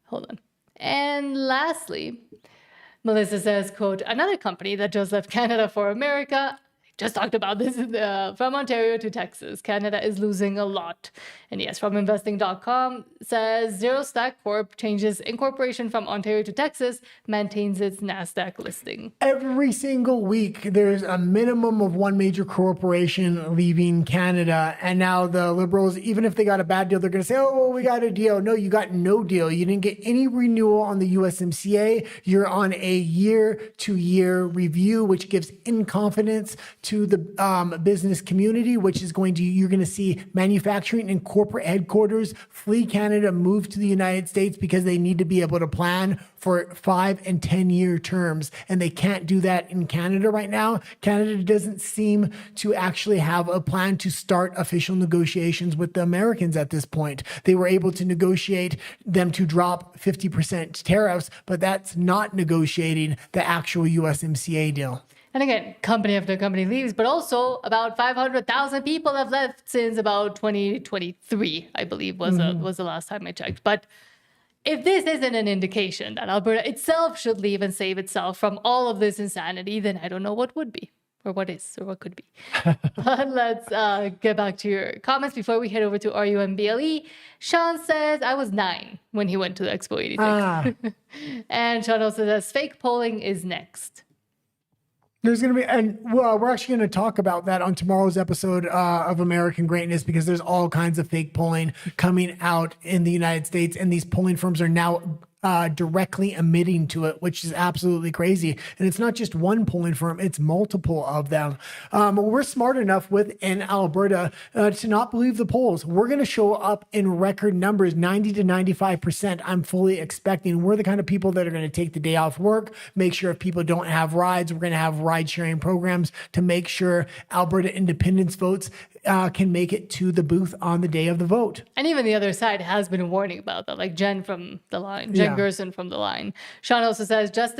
Hold on. And lastly, Melissa says, quote, another company that just left Canada for America, just talked about this, from Ontario to Texas. Canada is losing a lot. And yes, from investing.com says Zero Stack Corp changes incorporation from Ontario to Texas, maintains its NASDAQ listing. Every single week, there's a minimum of one major corporation leaving Canada. And now the Liberals, even if they got a bad deal, they're going to say, oh, well, we got a deal. No, you got no deal. You didn't get any renewal on the USMCA. You're on a year-to-year review, which gives confidence to the business community, which is you're going to see manufacturing and corporate headquarters flee Canada, move to the United States because they need to be able to plan for 5 and 10 year terms. And they can't do that in Canada right now. Canada doesn't seem to actually have a plan to start official negotiations with the Americans at this point. They were able to negotiate them to drop 50% tariffs, but that's not negotiating the actual USMCA deal. And again, company after company leaves, but also about 500,000 people have left since about 2023, I believe was the last time I checked. But if this isn't an indication that Alberta itself should leave and save itself from all of this insanity, then I don't know what would be, or what is, or what could be. But let's get back to your comments before we head over to RUMBLE. Sean says, I was 9 when he went to the Expo 86. And Sean also says, fake polling is next. There's going to be, and we're actually going to talk about that on tomorrow's episode of American Greatness, because there's all kinds of fake polling coming out in the United States, and these polling firms are now directly admitting to it, which is absolutely crazy. And it's not just one polling firm, it's multiple of them. We're smart enough within Alberta to not believe the polls. We're going to show up in record numbers, 90 to 95%. I'm fully expecting. We're the kind of people that are going to take the day off work, make sure if people don't have rides, we're going to have ride sharing programs to make sure Alberta independence votes can make it to the booth on the day of the vote. And even the other side has been warning about that, like Jen from the line, Jen Gerson from the line. Sean also says, just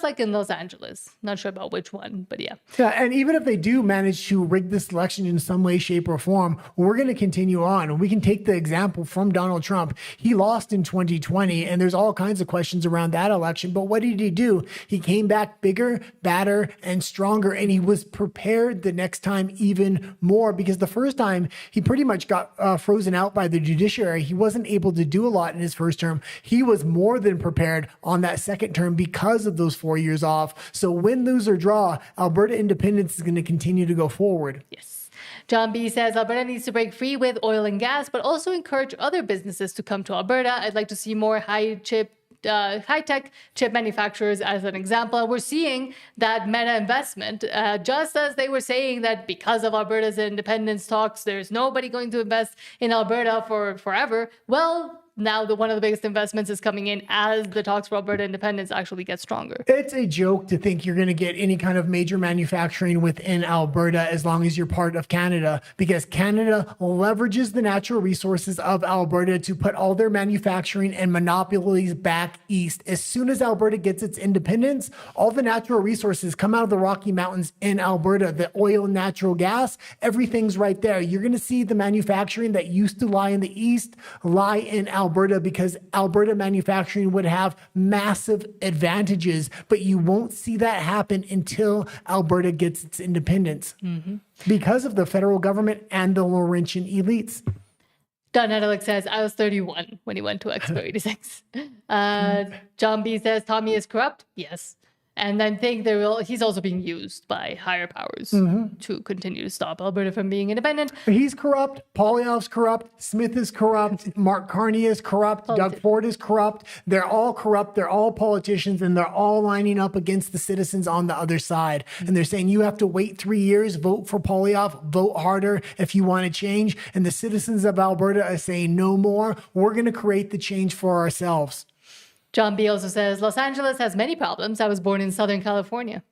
like in Los Angeles. Not sure about which one, but yeah. Yeah, and even if they do manage to rig this election in some way, shape, or form, we're going to continue on. We can take the example from Donald Trump. He lost in 2020, and there's all kinds of questions around that election. But what did he do? He came back bigger, badder, and stronger, and he was prepared the next time even more, because the first time he pretty much got frozen out by the judiciary. He wasn't able to do a lot in his first term. He was more than prepared on that second term because of those 4 years off. So win, lose, or draw, Alberta independence is going to continue to go forward. Yes. John B says Alberta needs to break free with oil and gas, but also encourage other businesses to come to Alberta. I'd like to see more high-tech chip manufacturers as an example. And we're seeing that Meta investment, just as they were saying that because of Alberta's independence talks, there's nobody going to invest in Alberta for forever. Well, now one of the biggest investments is coming in as the talks for Alberta independence actually get stronger. It's a joke to think you're going to get any kind of major manufacturing within Alberta as long as you're part of Canada, because Canada leverages the natural resources of Alberta to put all their manufacturing and monopolies back east. As soon as Alberta gets its independence, all the natural resources come out of the Rocky Mountains in Alberta, the oil and natural gas, everything's right there. You're going to see the manufacturing that used to lie in the east lie in Alberta, because Alberta manufacturing would have massive advantages, but you won't see that happen until Alberta gets its independence because of the federal government and the Laurentian elites. Don Nedelik says, I was 31 when he went to Expo 86. John B says, Tommy is corrupt. Yes. And I think he's also being used by higher powers to continue to stop Alberta from being independent. He's corrupt. Poilievre's corrupt. Smith is corrupt. Mark Carney is corrupt. Doug Ford is corrupt. They're all corrupt. They're all politicians, and they're all lining up against the citizens on the other side. And they're saying you have to wait 3 years, vote for Poilievre, vote harder if you want to change. And the citizens of Alberta are saying no more. We're going to create the change for ourselves. John B. also says, Los Angeles has many problems. I was born in Southern California.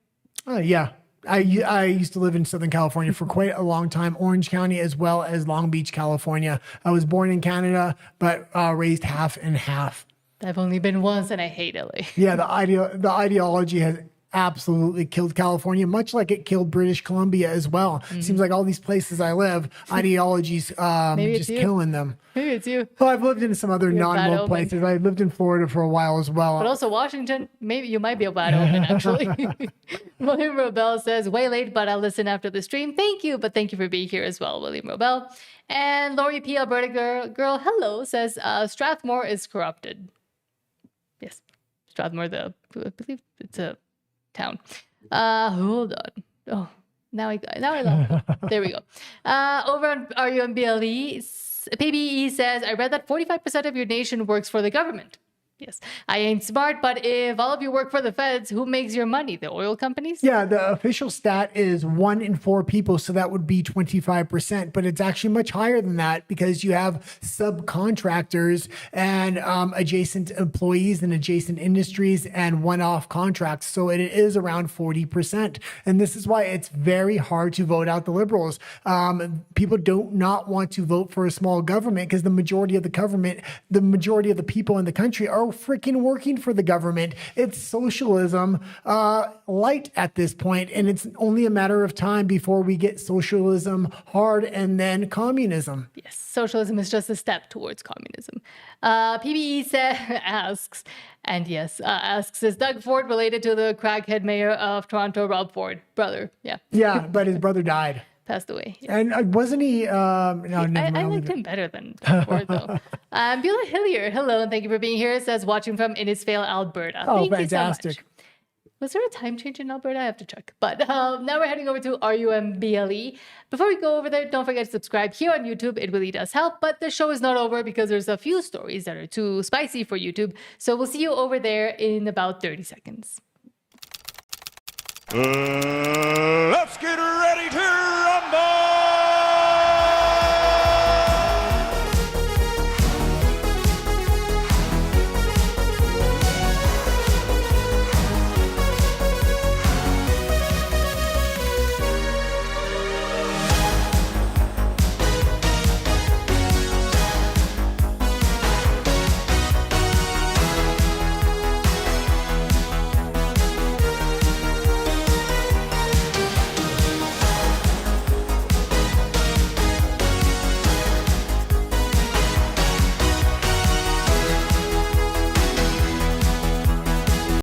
Yeah. I used to live in Southern California for quite a long time, Orange County as well as Long Beach, California. I was born in Canada, but raised half and half. I've only been once and I hate LA. Yeah, the ideology has absolutely killed California, much like it killed British Columbia as well. Seems like all these places I live, ideologies just killing them. Maybe it's you. Well, I've lived in some other non-woke places. I lived in Florida for a while as well. But also Washington, maybe you might be a bad omen, actually. William Robel says, way late, but I'll listen after the stream. Thank you, but thank you for being here as well, William Robel. And Lori P. Alberta girl, hello, says, Strathmore is corrupted. Yes, Strathmore, I believe it's a town. Hold on. Oh, now I love it. There we go. Over on RUMBLE, PBE says, I read that 45% of your nation works for the government. Yes, I ain't smart, but if all of you work for the feds, who makes your money? The oil companies? Yeah, the official stat is 1 in 4 people, so that would be 25%, but it's actually much higher than that because you have subcontractors and adjacent employees and adjacent industries and one-off contracts, so it is around 40%. And this is why it's very hard to vote out the Liberals. People do not want to vote for a small government because the majority of the people in the country are freaking working for the government. It's socialism light at this point, and it's only a matter of time before we get socialism hard and then communism. Yes, socialism is just a step towards communism. PBE asks, is Doug Ford related to the crackhead mayor of Toronto, Rob Ford? Brother, yeah. Yeah, but his brother died. Passed away. Yeah. And wasn't he? I liked him better than Ford, though. Beulah Hillier, hello, and thank you for being here. It says, watching from Innisfail, Alberta. Oh, thank fantastic. You so much. Was there a time change in Alberta? I have to check. But now we're heading over to RUMBLE. Before we go over there, don't forget to subscribe here on YouTube. It really does help. But the show is not over because there's a few stories that are too spicy for YouTube. So we'll see you over there in about 30 seconds. Let's get ready to rumble!